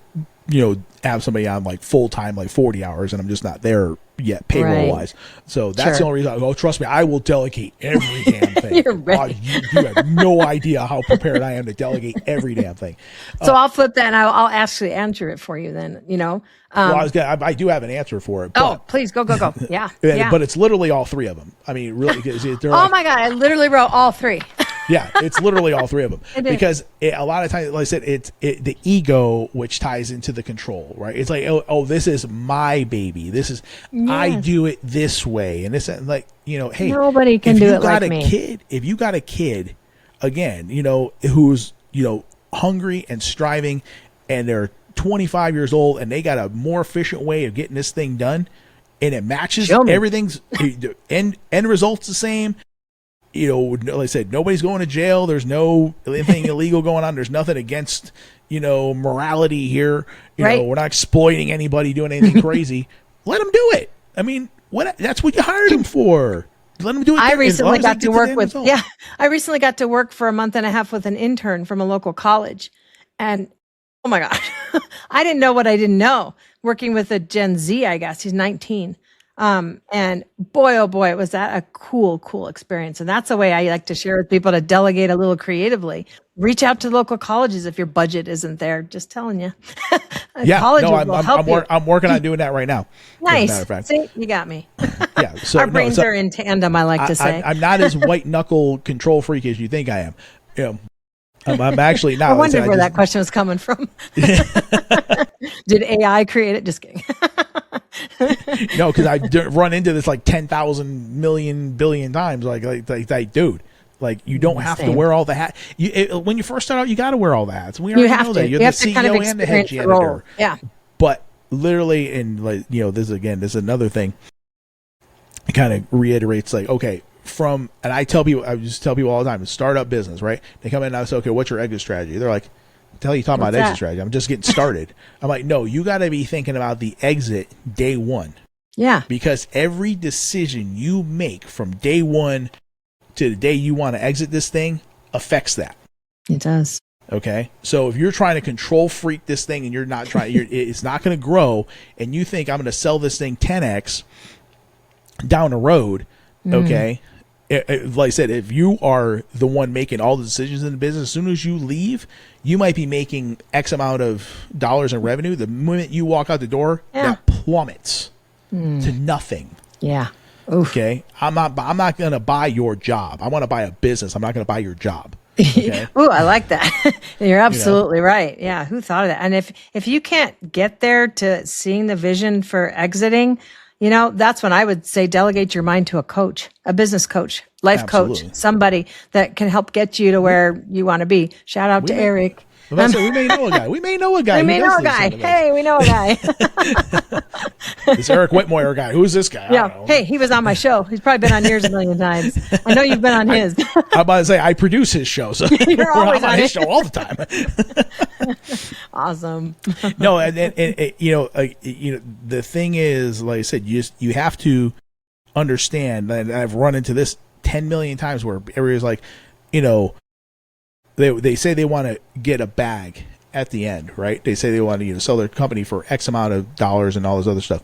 have somebody on like full time, like 40 hours, and I'm just not there yet, payroll wise. So that's the only reason. Oh, trust me, I will delegate every damn thing. You're ready. You have no idea how prepared I am to delegate every damn thing. So I'll flip that, and I'll actually answer it for you. Then well, I do have an answer for it. But, please go. Yeah, But it's literally all three of them. I mean, really, my God, I literally wrote all three. Yeah, it's literally all three of them. Because a lot of times, like I said, it's the ego which ties into the control, right? It's like, oh, this is my baby. This is I do it this way, and this like hey, nobody can do it like me. If you got a kid, again, who's hungry and striving, and they're 25 years old, and they got a more efficient way of getting this thing done, and it matches everything's end result's the same. Like I said, nobody's going to jail. There's no anything illegal going on. There's nothing against, morality here. We're not exploiting anybody doing anything crazy. Let them do it. I mean, that's what you hired them for. Let them do it. I recently got to work with, I recently got to work for a month and a half with an intern from a local college. And oh my God, I didn't know what I didn't know. Working with a Gen Z, I guess. He's 19. And boy, oh boy, was that a cool experience. And that's the way I like to share with people, to delegate a little creatively. Reach out to local colleges if your budget isn't there. Just telling you. I'm working on doing that right now. Nice. As a matter of fact. See, you got me. Yeah. So our brains are in tandem, I like to say. I'm not as white knuckle control freak as you think I am. I'm actually not. I wondered where that question was coming from. Did AI create it? Just kidding. No, because I run into this like 10,000 million billion times. Like, dude, like you don't have to wear all the hats. When you first start out, you got to wear all the hats. We already know that. You're the CEO and the head janitor. Yeah. But literally, and like this is another thing. It kind of reiterates like, okay. And I just tell people all the time, startup business, right? They come in and I say, okay, what's your exit strategy? They're like, tell you talking about exit strategy. I'm just getting started. I'm like, no, you got to be thinking about the exit day one. Yeah. Because every decision you make from day one to the day you want to exit this thing affects that. It does. Okay. So if you're trying to control freak this thing and you're not trying, it's not going to grow, and you think I'm going to sell this thing 10x down the road. Okay. Like I said, if you are the one making all the decisions in the business, as soon as you leave, you might be making X amount of dollars in revenue. The moment you walk out the door, that plummets to nothing. Yeah. Oof. Okay. I'm not going to buy your job. I want to buy a business. I'm not going to buy your job. Okay? Ooh, I like that. You're absolutely right. Yeah. Who thought of that? And if you can't get there to seeing the vision for exiting, that's when I would say delegate your mind to a coach, a business coach, life coach, somebody that can help get you to where you want to be. Shout out to Eric. We may know a guy. We may know a guy. Hey, we know a guy. This Eric Whitmore guy. Who's this guy? Yeah. Hey, he was on my show. He's probably been on yours a million times. I know you've been on his. I'm about to say I produce his show, so you're always on his show all the time. Awesome. No, and the thing is, like I said, you have to understand, and I've run into this 10 million times where everybody's like, they say they want to get a bag at the end, right? They say they want to sell their company for X amount of dollars and all this other stuff.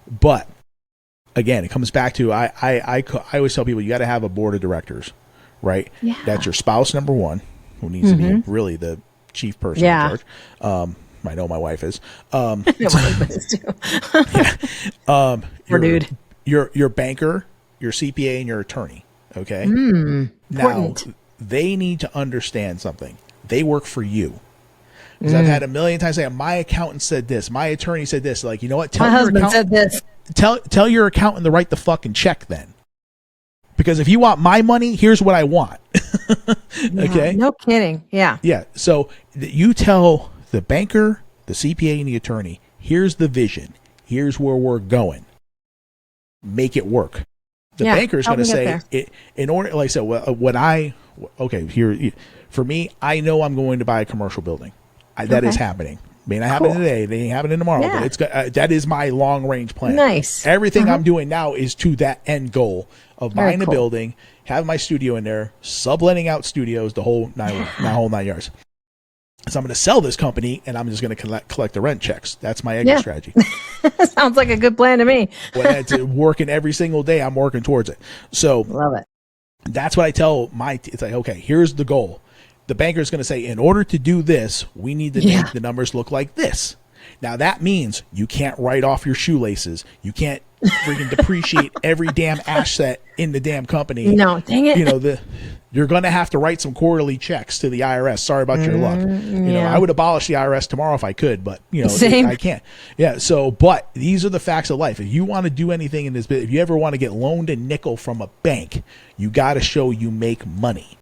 But again, it comes back to I always tell people you got to have a board of directors, right? Yeah. That's your spouse, number one, who needs to be really the chief person in charge. I know my wife is. My wife is too. Your banker, your CPA, and your attorney. Okay. Important. Now they need to understand something. They work for you. Because I've had a million times say, my accountant said this, my attorney said this. Like, you know what? My husband said this. Tell your accountant to write the fucking check then. Because if you want my money, here's what I want. Okay? No kidding. Yeah. Yeah. So you tell the banker, the CPA, and the attorney, here's the vision. Here's where we're going. Make it work. The banker is going to say, in order, like I said, for me, I know I'm going to buy a commercial building. That is happening. May not happen today. They ain't happening tomorrow. But it's that is my long range plan. Nice. Everything I'm doing now is to that end goal of buying a building, having my studio in there, subletting out studios, the whole nine yards. So I'm going to sell this company, and I'm just going to collect the rent checks. That's my exit strategy. Sounds like a good plan to me. When it's working every single day, I'm working towards it. So love it. That's what I tell it's like, okay, here's the goal. The banker is going to say, in order to do this, we need to make the numbers look like this. Now that means you can't write off your shoelaces. You can't freaking depreciate every damn asset in the damn company. No, dang it. You know, you're going to have to write some quarterly checks to the IRS. Sorry about your luck. You know, I would abolish the IRS tomorrow if I could, but you know, I can't. Yeah. So, but these are the facts of life. If you want to do anything in this, if you ever want to get loaned a nickel from a bank, you got to show you make money.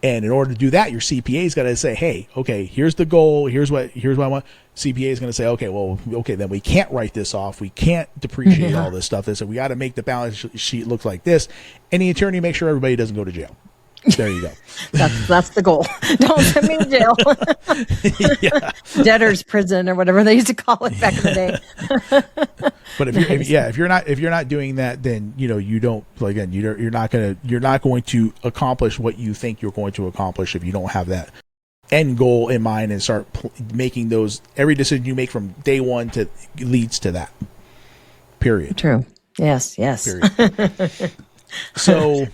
And in order to do that, your CPA is got to say, hey, okay, here's the goal. Here's what I want. CPA is going to say, okay, then we can't write this off. We can't depreciate all this stuff. So we got to make the balance sheet look like this. And the attorney makes sure everybody doesn't go to jail. There you go. That's the goal. Don't send me to jail. Debtor's prison or whatever they used to call it back in the day. But if you're not doing that, then you know you don't. Again, you're not going to accomplish what you think you're going to accomplish if you don't have that end goal in mind and start making those. Every decision you make from day one leads to that. Period. True. Yes. Period. So.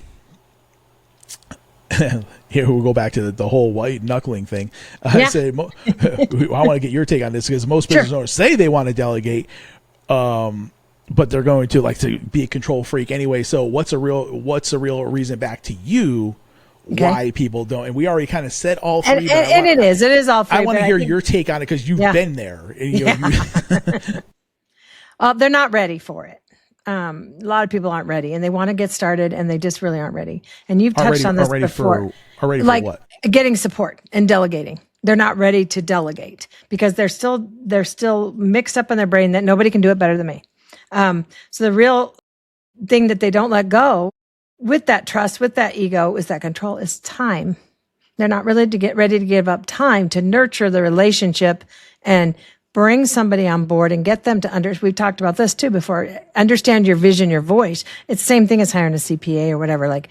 Here we'll go back to the whole white knuckling thing. I say I want to get your take on this because most business owners say they want to delegate, but they're going to be a control freak anyway. So what's a real reason back to you why people don't? And we already kind of said all three. It is all three. I want to hear your take on it because you've been there. And, they're not ready for it. A lot of people aren't ready and they want to get started and they just really aren't ready. And you've touched on this before. For what? Getting support and delegating. They're not ready to delegate because they're still mixed up in their brain that nobody can do it better than me. So the real thing that they don't let go with that trust, with that ego, is that control, is time. They're not really ready to give up time to nurture the relationship and bring somebody on board and get them to we've talked about this too before, understand your vision, your voice. It's the same thing as hiring a CPA or whatever. Like,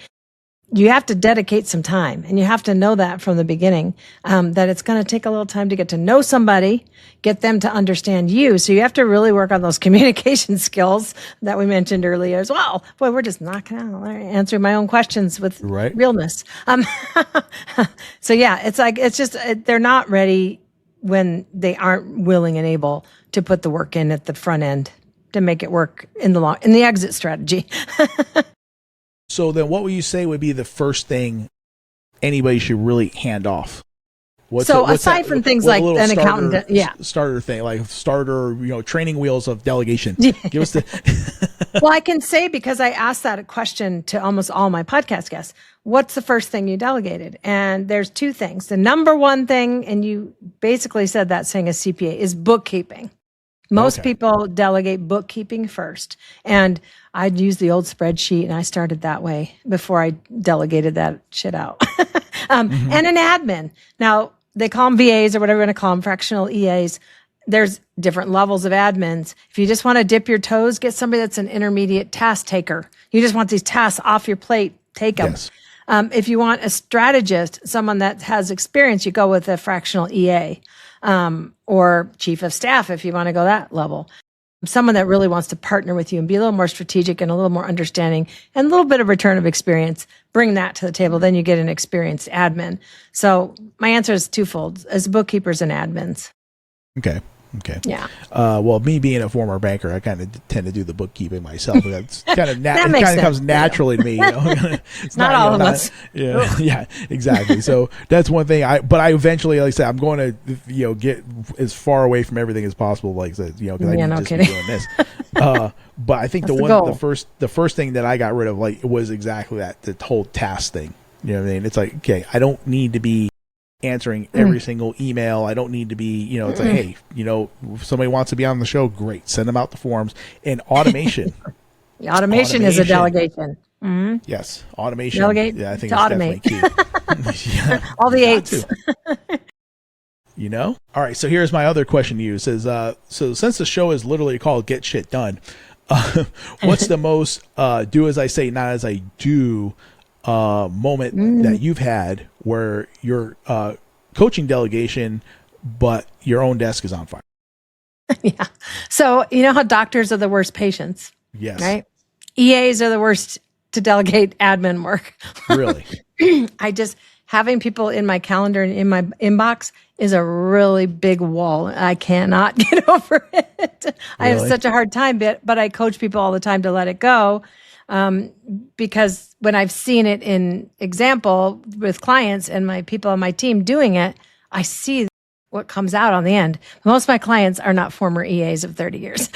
you have to dedicate some time and you have to know that from the beginning, that it's going to take a little time to get to know somebody, get them to understand you. So you have to really work on those communication skills that we mentioned earlier as well. Boy, we're just knocking out, answering my own questions with realness. So yeah, they're not ready when they aren't willing and able to put the work in at the front end to make it work in the exit strategy. So then what would you say would be the first thing anybody should really hand off? Aside from things like an accountant, starter thing, like training wheels of delegation. Give us Well, I can say, because I asked that question to almost all my podcast guests, what's the first thing you delegated? And there's two things. The number one thing, and you basically said that saying as CPA, is bookkeeping. Most people delegate bookkeeping first. And I'd use the old spreadsheet, and I started that way before I delegated that shit out. And an admin. Now, they call them VAs or whatever you want to call them, fractional EAs. There's different levels of admins. If you just want to dip your toes, get somebody that's an intermediate task taker. You just want these tasks off your plate, take them. Yes. If you want a strategist, someone that has experience, you go with a fractional EA, or chief of staff if you want to go that level. Someone that really wants to partner with you and be a little more strategic and a little more understanding and a little bit of return of experience, bring that to the table. Then you get an experienced admin. So my answer is twofold: as bookkeepers and admins. Okay. Okay. Yeah. Well, me being a former banker, I kind of tend to do the bookkeeping myself. That's kind of That it makes kind of comes sense. naturally to me. It's Not all of us. Yeah. Yeah. Exactly. So that's one thing. But I eventually, like I said, I'm going to get as far away from everything as possible. Like I said, because I need no to just kidding. be doing this. But I think That's the goal. the first thing that I got rid of was exactly that, the whole task thing. You know what I mean? It's like, okay, I don't need to be answering every single email. I don't need to be, it's like, hey, if somebody wants to be on the show, great. Send them out the forms. And automation. The automation is a delegation. Mm-hmm. Yes. Automation. Delegate Yeah, I think to it's automate. definitely key. Yeah, All the got eights. to. All right. So here's my other question to you. It says, so since the show is literally called Get Shit Done, what's the most do as I say, not as I do moment that you've had where you're coaching delegation, but your own desk is on fire? Yeah. So you know how doctors are the worst patients, Yes. right? EAs are the worst to delegate admin work. Really? Having people in my calendar and in my inbox is a really big wall. I cannot get over it. I have such a hard time, but I coach people all the time to let it go. Because when I've seen it in example with clients and my people on my team doing it, I see what comes out on the end. Most of my clients are not former EAs of 30 years.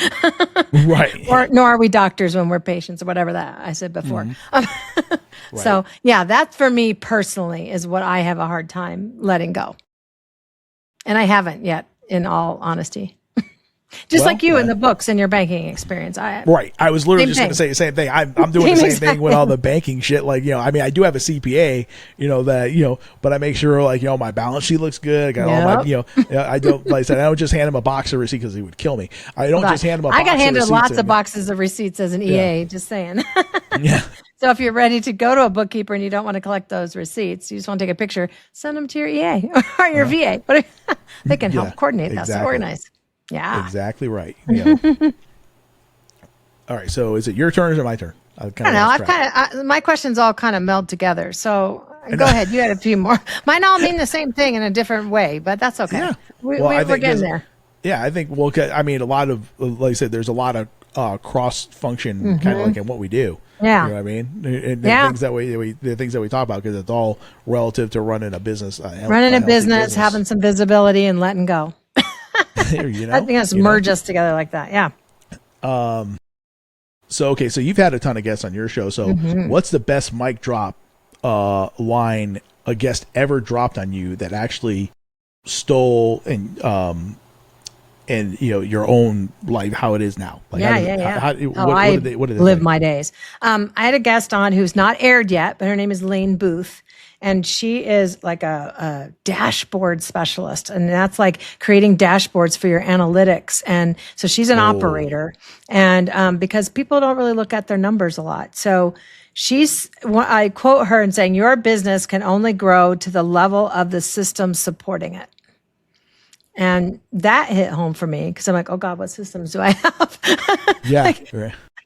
Right. Nor are we doctors when we're patients or whatever that I said before. Right. So yeah, that for me personally is what I have a hard time letting go. And I haven't yet, in all honesty. Just like you in the books and your banking experience. Right. I was literally just going to say the same thing. I'm doing the same thing with all the banking shit. Like, I do have a CPA, but I make sure my balance sheet looks good. I got all my, I don't, like I said, I don't just hand him a box of receipts because he would kill me. I don't just hand him a box of receipts. I got handed lots of boxes of receipts as an EA, just saying. Yeah. So if you're ready to go to a bookkeeper and you don't want to collect those receipts, you just want to take a picture, send them to your EA or your VA. They can help coordinate that, so organize. Yeah. Exactly right. All right. So is it your turn or is it my turn? I don't know. My questions all kind of meld together. So go ahead. You had a few more. Mine all mean the same thing in a different way, but that's okay. Yeah. We're getting there. Yeah. I think, a lot of, like I said, there's a lot of cross function kind of like in what we do. Yeah. You know what I mean? And the things that we talk about, because it's all relative to running a business. Running a business, having some visibility and letting go. I think let's merge us together like that. Yeah. So you've had a ton of guests on your show. So what's the best mic drop line a guest ever dropped on you that actually stole and your own life, how it is now? Like, what do they live my days. I had a guest on who's not aired yet, but her name is Lane Booth. And she is like a dashboard specialist. And that's like creating dashboards for your analytics. And so she's an operator. And because people don't really look at their numbers a lot. So I quote her and saying, your business can only grow to the level of the system supporting it. And that hit home for me because I'm like, oh God, what systems do I have? Yeah.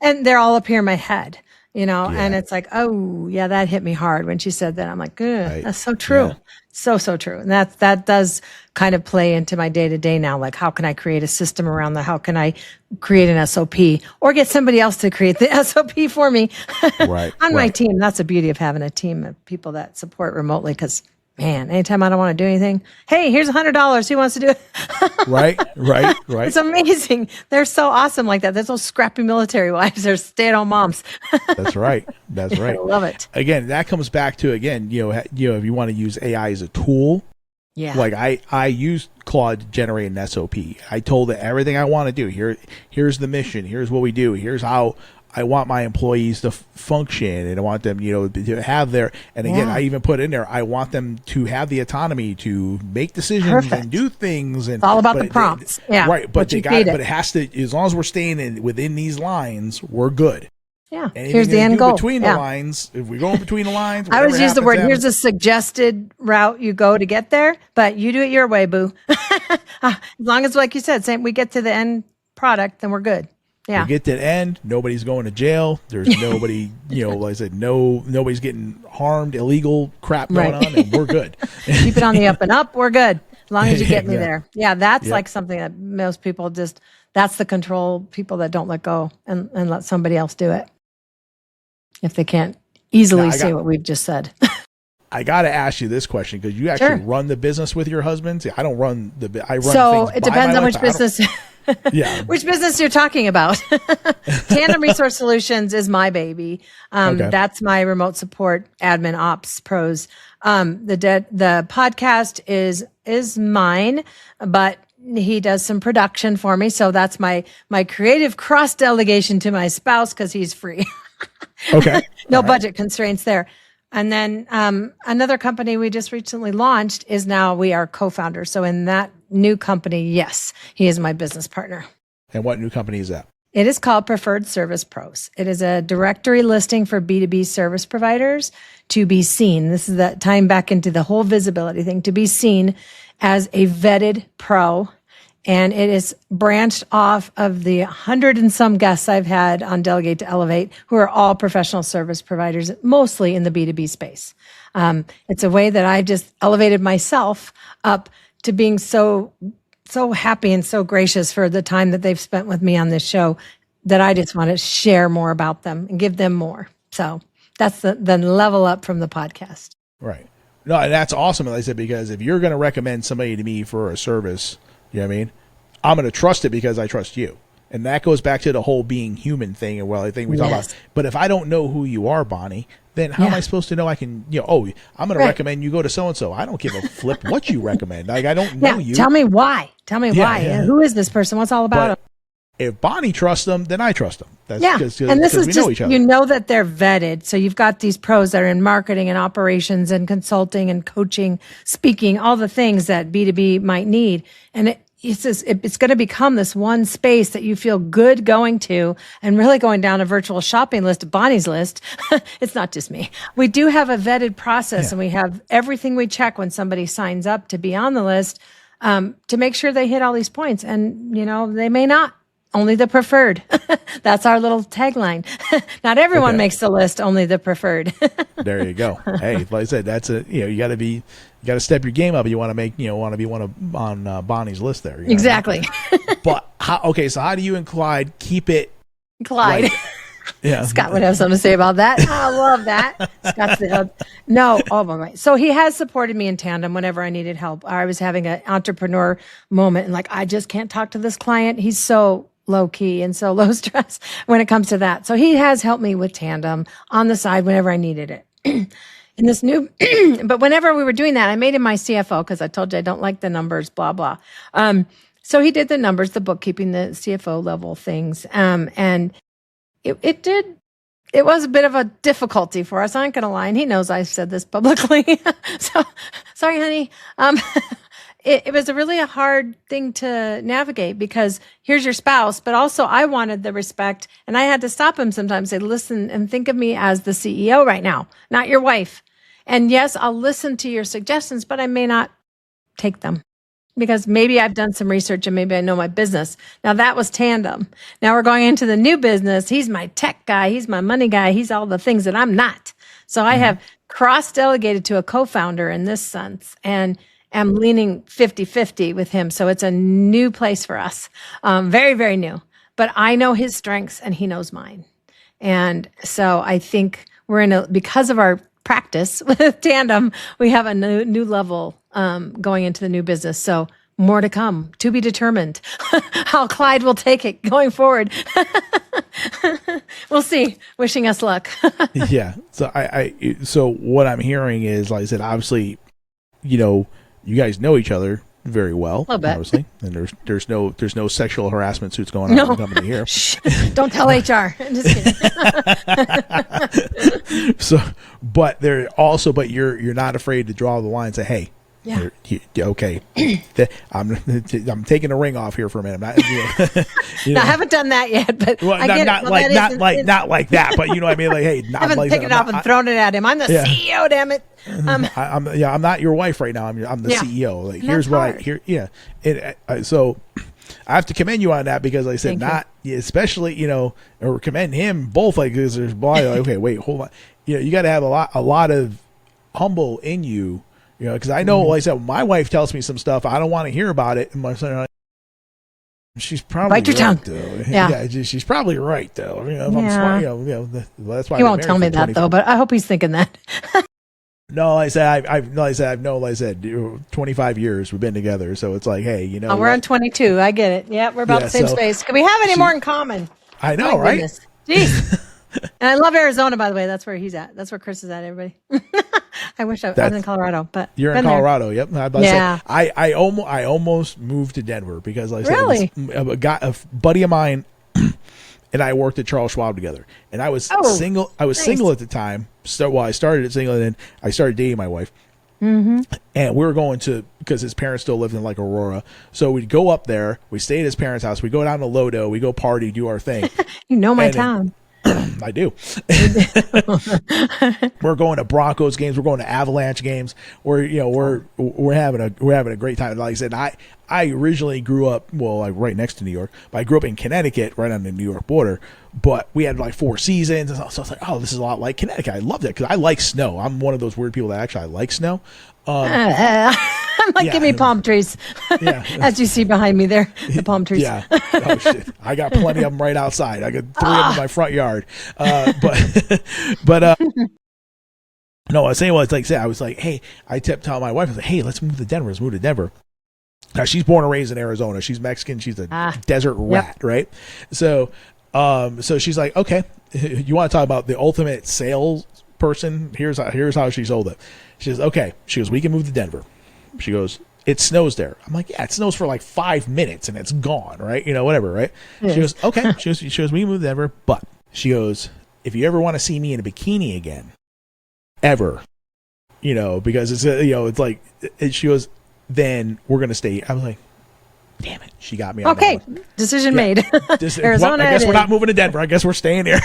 And they're all up here in my head. And it's like, oh yeah, that hit me hard when she said that. I'm like, good. That's so true. Yeah. So true. And that does kind of play into my day to day now. Like, how can I create a system around that? How can I create an SOP or get somebody else to create the SOP for me on my team? That's the beauty of having a team of people that support remotely. Cause man, anytime I don't want to do anything, hey, here's $100. Who wants to do it? Right. It's amazing. They're so awesome like that. There's no scrappy military wives. There's stay-at-home moms. That's right. I love it. Again, that comes back to, if you want to use AI as a tool. Yeah. Like I used Claude to generate an SOP. I told it everything I want to do. Here's the mission. Here's what we do. Here's how I want my employees to function, and I want them, to have their, and again, I even put in there, I want them to have the autonomy to make decisions and do things. And it's all about the prompts. Right. But it has to, as long as we're staying within these lines, we're good. Yeah. Here's the end goal. Between the lines, if we go in between the lines, I always use the word, here's a suggested route you go to get there, but you do it your way, boo. As long as, like you said, we get to the end product, then we're good. Yeah. We get to the end, nobody's going to jail. There's nobody, like I said, nobody's getting harmed, illegal crap going on, and we're good. Keep it on the up and up, we're good. As long as you get me Yeah. there. Yeah, that's Yep. like something that most people that's the control people that don't let go and let somebody else do it if they can't easily say what we've just said. I got to ask you this question because you actually run the business with your husband. See, I don't run I run so things it by depends my on life, which business. Yeah. Which business you're talking about. Tandem Resource Solutions is my baby. Okay. That's my remote support admin ops pros. The podcast is mine, but he does some production for me. So that's my creative cross delegation to my spouse because he's free. Okay. No budget constraints there. And then another company we just recently launched is now we are co-founders. So in that new company, yes, he is my business partner. And what new company is that? It is called Preferred Service Pros. It is a directory listing for B2B service providers to be seen. This is that tying back into the whole visibility thing, to be seen as a vetted pro. And it is branched off of the 100 and some guests I've had on Delegate to Elevate, who are all professional service providers, mostly in the B2B space. It's a way that I've just elevated myself up to being so happy and so gracious for the time that they've spent with me on this show that I just want to share more about them and give them more. So that's the level up from the podcast. Right. No, and that's awesome. Like I said, because if you're going to recommend somebody to me for a service, you know what I mean? I'm going to trust it because I trust you. And that goes back to the whole being human thing and I think we talk about. But if I don't know who you are, Bonnie, then how am I supposed to know I can, I'm going to recommend you go to so-and-so. I don't give a flip what you recommend. Like, I don't know you. Tell me why. Why. Yeah. Who is this person? What's all about them? If Bonnie trusts them, then I trust them. That's and this is we just, know each other. You know that they're vetted. So you've got these pros that are in marketing and operations and consulting and coaching, speaking, all the things that B2B might need. And it's going to become this one space that you feel good going to and really going down a virtual shopping list, Bonnie's list. It's not just me. We do have a vetted process and we have everything we check when somebody signs up to be on the list to make sure they hit all these points. And, they may not. Only the preferred. That's our little tagline. Not everyone makes the list, only the preferred. There you go. Hey, like I said, that's you got to step your game up. You want to make, want to be one of on Bonnie's list there. Exactly. But so how do you and Clyde keep it? Clyde. Yeah. Scott would have something to say about that. I love that. Scott's the hub. No. Oh my God. So he has supported me in tandem whenever I needed help. I was having an entrepreneur moment and I just can't talk to this client. He's so low key and so low stress when it comes to that. So he has helped me with tandem on the side whenever I needed it. In this new, but whenever we were doing that, I made him my CFO because I told you I don't like the numbers, blah, blah. So he did the numbers, the bookkeeping, the CFO level things. And it was a bit of a difficulty for us. I ain't going to lie. And he knows I said this publicly. So sorry, honey. It was a hard thing to navigate because here's your spouse, but also I wanted the respect and I had to stop him sometimes, say, listen and think of me as the CEO right now, not your wife. And yes, I'll listen to your suggestions, but I may not take them because maybe I've done some research and maybe I know my business. Now that was tandem. Now we're going into the new business. He's my tech guy. He's my money guy. He's all the things that I'm not. So I have cross-delegated to a co-founder in this sense. And I'm leaning 50-50 with him. So it's a new place for us. Very, very new. But I know his strengths and he knows mine. And so I think because of our practice with tandem, we have a new level going into the new business. So more to come, to be determined how Clyde will take it going forward. We'll see. Wishing us luck. Yeah. So so what I'm hearing is, like I said, obviously, you guys know each other very well, obviously, and there's no sexual harassment suits going on in the company here. Shh, don't tell HR. I'm just kidding. But you're not afraid to draw the line and say, hey. Yeah. Okay. I'm taking the ring off here for a minute. I haven't done that yet, but I get not like that. But you know what I mean? Like, hey, I haven't taken it off and thrown it at him. I'm the CEO. Damn it. I'm not your wife right now. I'm the CEO. Like, here's what so I have to commend you on that because, like I said, especially or commend him both. Like, because there's okay, wait, hold on. You got to have a lot of humble in you. You know, because I know, like I said, my wife tells me some stuff, I don't want to hear about it. And my son, like, she's probably Bite your right, tongue. though. Yeah. She's probably right, though. You know, if I'm smart, that's why He won't tell me that, though, but I hope he's thinking that. No, like I said, 25 years we've been together, so it's like, hey, you know, we're on 22. I get it. Yeah, we're about the same space. Can we have any more in common? I know, right? Goodness. Jeez. And I love Arizona, by the way. That's where he's at. That's where Chris is at, everybody. I wish I was in Colorado, but you're in Colorado. There. Yep. Yeah. I almost moved to Denver because, like I said, a buddy of mine and I worked at Charles Schwab together, and I was single. I was single at the time. So, I started at single, and then I started dating my wife. Mm-hmm. And we were going to, because his parents still lived in like Aurora, so we'd go up there. We stayed at his parents' house. We go down to Lodo. We go party, do our thing. You know my town. I do. We're going to Broncos games. We're going to Avalanche games. We're having a great time. And like I said, I originally grew up right next to New York, but I grew up in Connecticut, right on the New York border. But we had like 4 seasons, and so I was like, oh, this is a lot like Connecticut. I loved it because I like snow. I'm one of those weird people that actually I like snow. I'm like, give me palm trees. Yeah. As you see behind me there, the palm trees. Yeah. Oh, shit. I got plenty of them right outside. I got 3 of them in my front yard. But no, I was saying, like I said, I was like, hey, I kept telling my wife, I was like, hey, let's move to Denver. Let's move to Denver. Now, she's born and raised in Arizona. She's Mexican. She's a desert rat, right? So she's like, okay, you want to talk about the ultimate sales person? Here's how she sold it. She says, okay. She goes, we can move to Denver. She goes, it snows there. I'm like, yeah, it snows for like 5 minutes and it's gone, right? You know, whatever, right? Yes. She goes, okay. She goes, we can move to Denver, but she goes, if you ever want to see me in a bikini again, ever, you know, because it's it's like, she goes, then we're gonna stay. I was like, damn it, she got me. Okay, decision made. Arizona. I guess we're not moving to Denver. I guess we're staying here.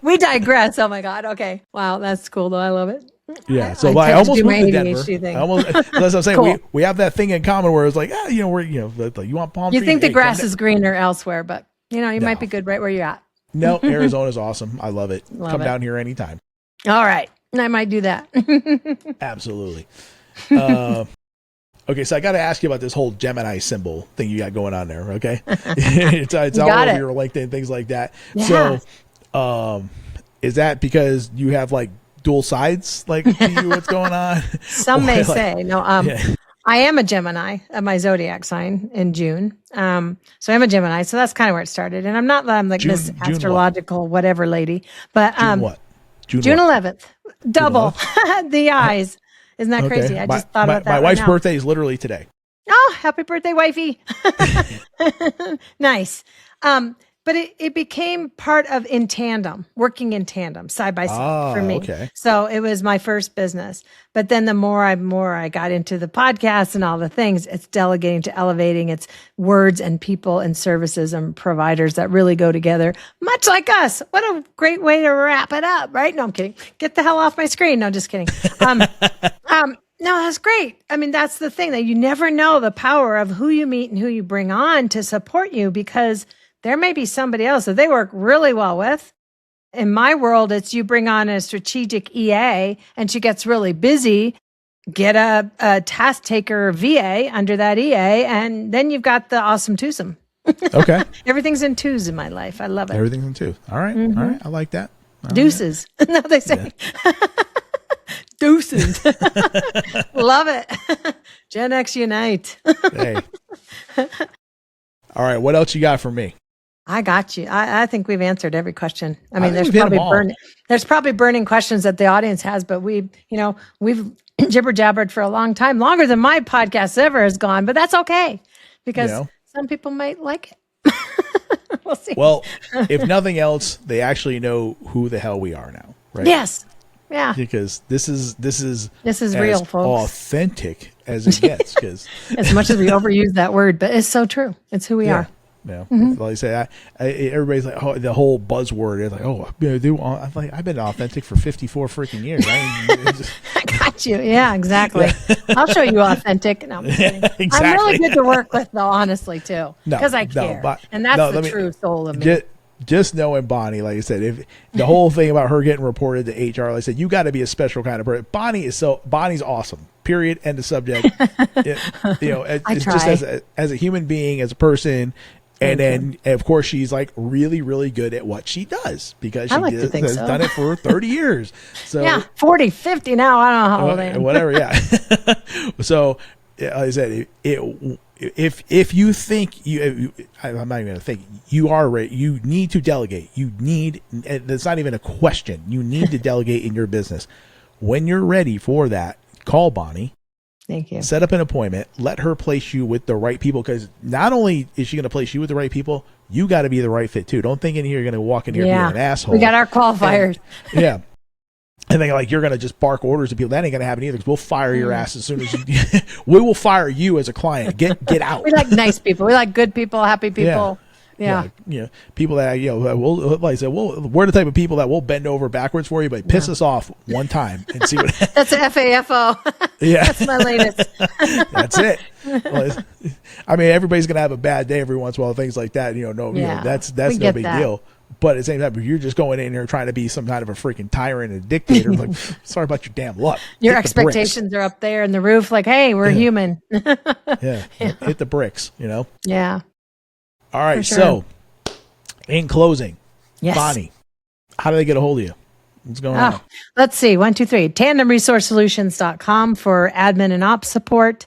We digress. Oh my God. Okay. Wow, that's cool though. I love it. Yeah, so I almost moved to Denver. Thing. That's what I'm saying. Cool. We have that thing in common where it's like, you want palm trees. You think the grass is greener elsewhere, but you might be good right where you're at. No, Arizona's awesome. I love it. Come down here anytime. All right, I might do that. Absolutely. Okay, so I got to ask you about this whole Gemini symbol thing you got going on there. Okay, it's all over your LinkedIn, things like that. Yeah. So, is that because you have like dual sides? Like, what's going on? Some may say no. I am a Gemini, my zodiac sign in June. So I'm a Gemini. So that's kind of where it started. And I'm not that I'm like this astrological whatever lady, but June what? June 11th. Double the eyes. Isn't that crazy? I just thought about that. My wife's birthday is literally today. Oh, happy birthday, wifey. Nice. But it became part of working in tandem, side by side for me. Okay. So it was my first business. But then the more I got into the podcast and all the things, it's delegating to elevating. It's words and people and services and providers that really go together, much like us. What a great way to wrap it up, right? No, I'm kidding. Get the hell off my screen. No, just kidding. No, that's great. I mean, that's the thing, that you never know the power of who you meet and who you bring on to support you, because there may be somebody else that they work really well with. In my world, it's you bring on a strategic EA and she gets really busy, get a task taker VA under that EA, and then you've got the awesome twosome. Okay. Everything's in twos in my life. I love it. Everything's in twos. All right. Mm-hmm. All right. I like that. Deuces. No, they say. Yeah. Deuces. Love it. Gen X Unite. Hey. All right. What else you got for me? I got you. I think we've answered every question. I mean, there's probably burning questions that the audience has, but we've jibber jabbered for a long time, longer than my podcast ever has gone, but that's okay because some people might like it. We'll see. Well, if nothing else, they actually know who the hell we are now, right? Yes. Yeah. Because this is real, folks. Authentic as it gets. Because as much as we overuse that word, but it's so true. It's who we are. Yeah, like I say, everybody's like, oh, the whole buzzword is like, oh, I'm like, I've been authentic for 54 freaking years. I got you. Yeah, exactly. Yeah. I'll show you authentic. No, I'm kidding. Exactly. I'm really good to work with, though, honestly, too, because I care, and that's the true soul of me. just knowing Bonnie, like I said, if the whole thing about her getting reported to HR, like I said, you got to be a special kind of person. Bonnie's awesome. Period. End of subject. It's just as a human being, as a person. And then, of course, she's like really, really good at what she does because she has done it for 30 years. So yeah, 40, 50 now. I don't know how old I am. Whatever, yeah. So, like I said, if you think I'm not even going to think, you are ready, you need to delegate. It's not even a question. You need to delegate in your business. When you're ready for that, call Bonnie. Thank you. Set up an appointment. Let her place you with the right people, because not only is she going to place you with the right people, you got to be the right fit too. Don't think in here you're going to walk in here being an asshole. We got our qualifiers. Yeah. And then like you're going to just bark orders to people. That ain't going to happen either, because we'll fire your ass as soon as you we will fire you as a client. Get out. We like nice people. We like good people, happy people. Yeah. People that, will, like I said, we're the type of people that will bend over backwards for you, but piss us off one time and see what That's FAFO. Yeah. That's my latest. That's it. Well, I mean, everybody's going to have a bad day every once in a while, things like that. That's no big deal. But at the same time, if you're just going in here trying to be some kind of a freaking tyrant and a dictator, like, sorry about your damn luck. Your expectations are up there in the roof, like, hey, we're human. Hit the bricks, Yeah. All right. Sure. So, in closing, Bonnie, how do they get a hold of you? What's going on? Let's see. 1, 2, 3. TandemResourceSolutions.com for admin and ops support.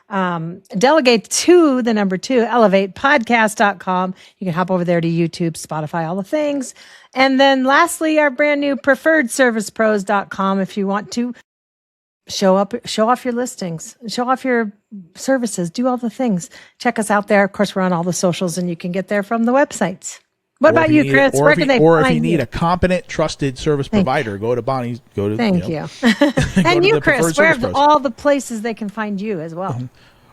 Delegate to the number 2, ElevatePodcast.com. You can hop over there to YouTube, Spotify, all the things. And then lastly, our brand new PreferredServicePros.com if you want to show off your listings, show off your services, do all the things. Check us out there. Of course, we're on all the socials and you can get there from the websites. What about you, Chris? Where can they find you? Or if you need a competent, trusted service provider, go to Bonnie's. Thank you. And you, Chris, where are all the places they can find you as well?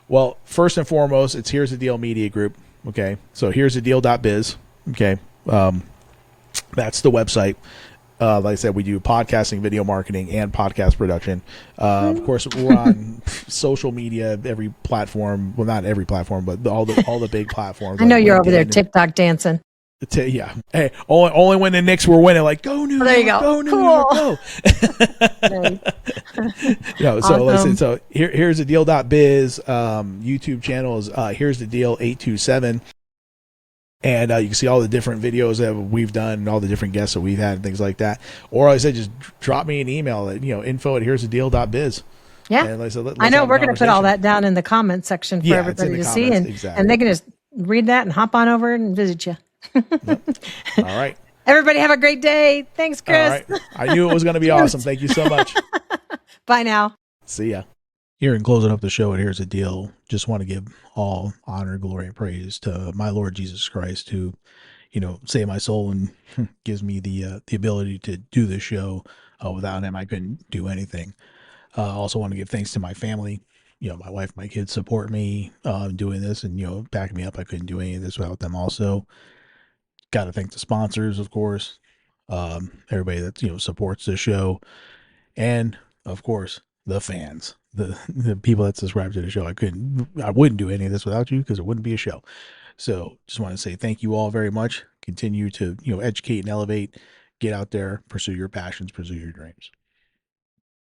Well, first and foremost, it's Here's the Deal Media Group. Okay. So here's the deal.biz. Okay. That's the website. Like I said, we do podcasting, video marketing, and podcast production. Of course, we're on social media, every platform. Well, not every platform, but all the big platforms. I know you're over there TikTok dancing. Yeah. Hey, only when the Knicks were winning, like, go New York, there you go. Go New York, go. So like I said, so here's the deal.biz. YouTube channel is Here's the Deal 827. And you can see all the different videos that we've done and all the different guests that we've had and things like that. Or like I said, just drop me an email at, info@here'sthedeal.biz. Yeah. And like I said, I know we're going to put all that down in the comment section for everybody to see. And they can just read that and hop on over and visit you. All right. Everybody have a great day. Thanks, Chris. All right. I knew it was going to be awesome. Thank you so much. Bye now. See ya. Here in closing up the show, and Here's the Deal, just want to give all honor, glory, and praise to my Lord Jesus Christ, who, saved my soul and gives me the ability to do this show. Without him, I couldn't do anything. I also want to give thanks to my family. My wife, my kids support me doing this and, backing me up. I couldn't do any of this without them also. Got to thank the sponsors, of course, everybody that, supports the show. And, of course, the fans, the people that subscribe to the show. I wouldn't do any of this without you, because it wouldn't be a show. So just want to say thank you all very much. Continue to, educate and elevate. Get out there, pursue your passions, pursue your dreams.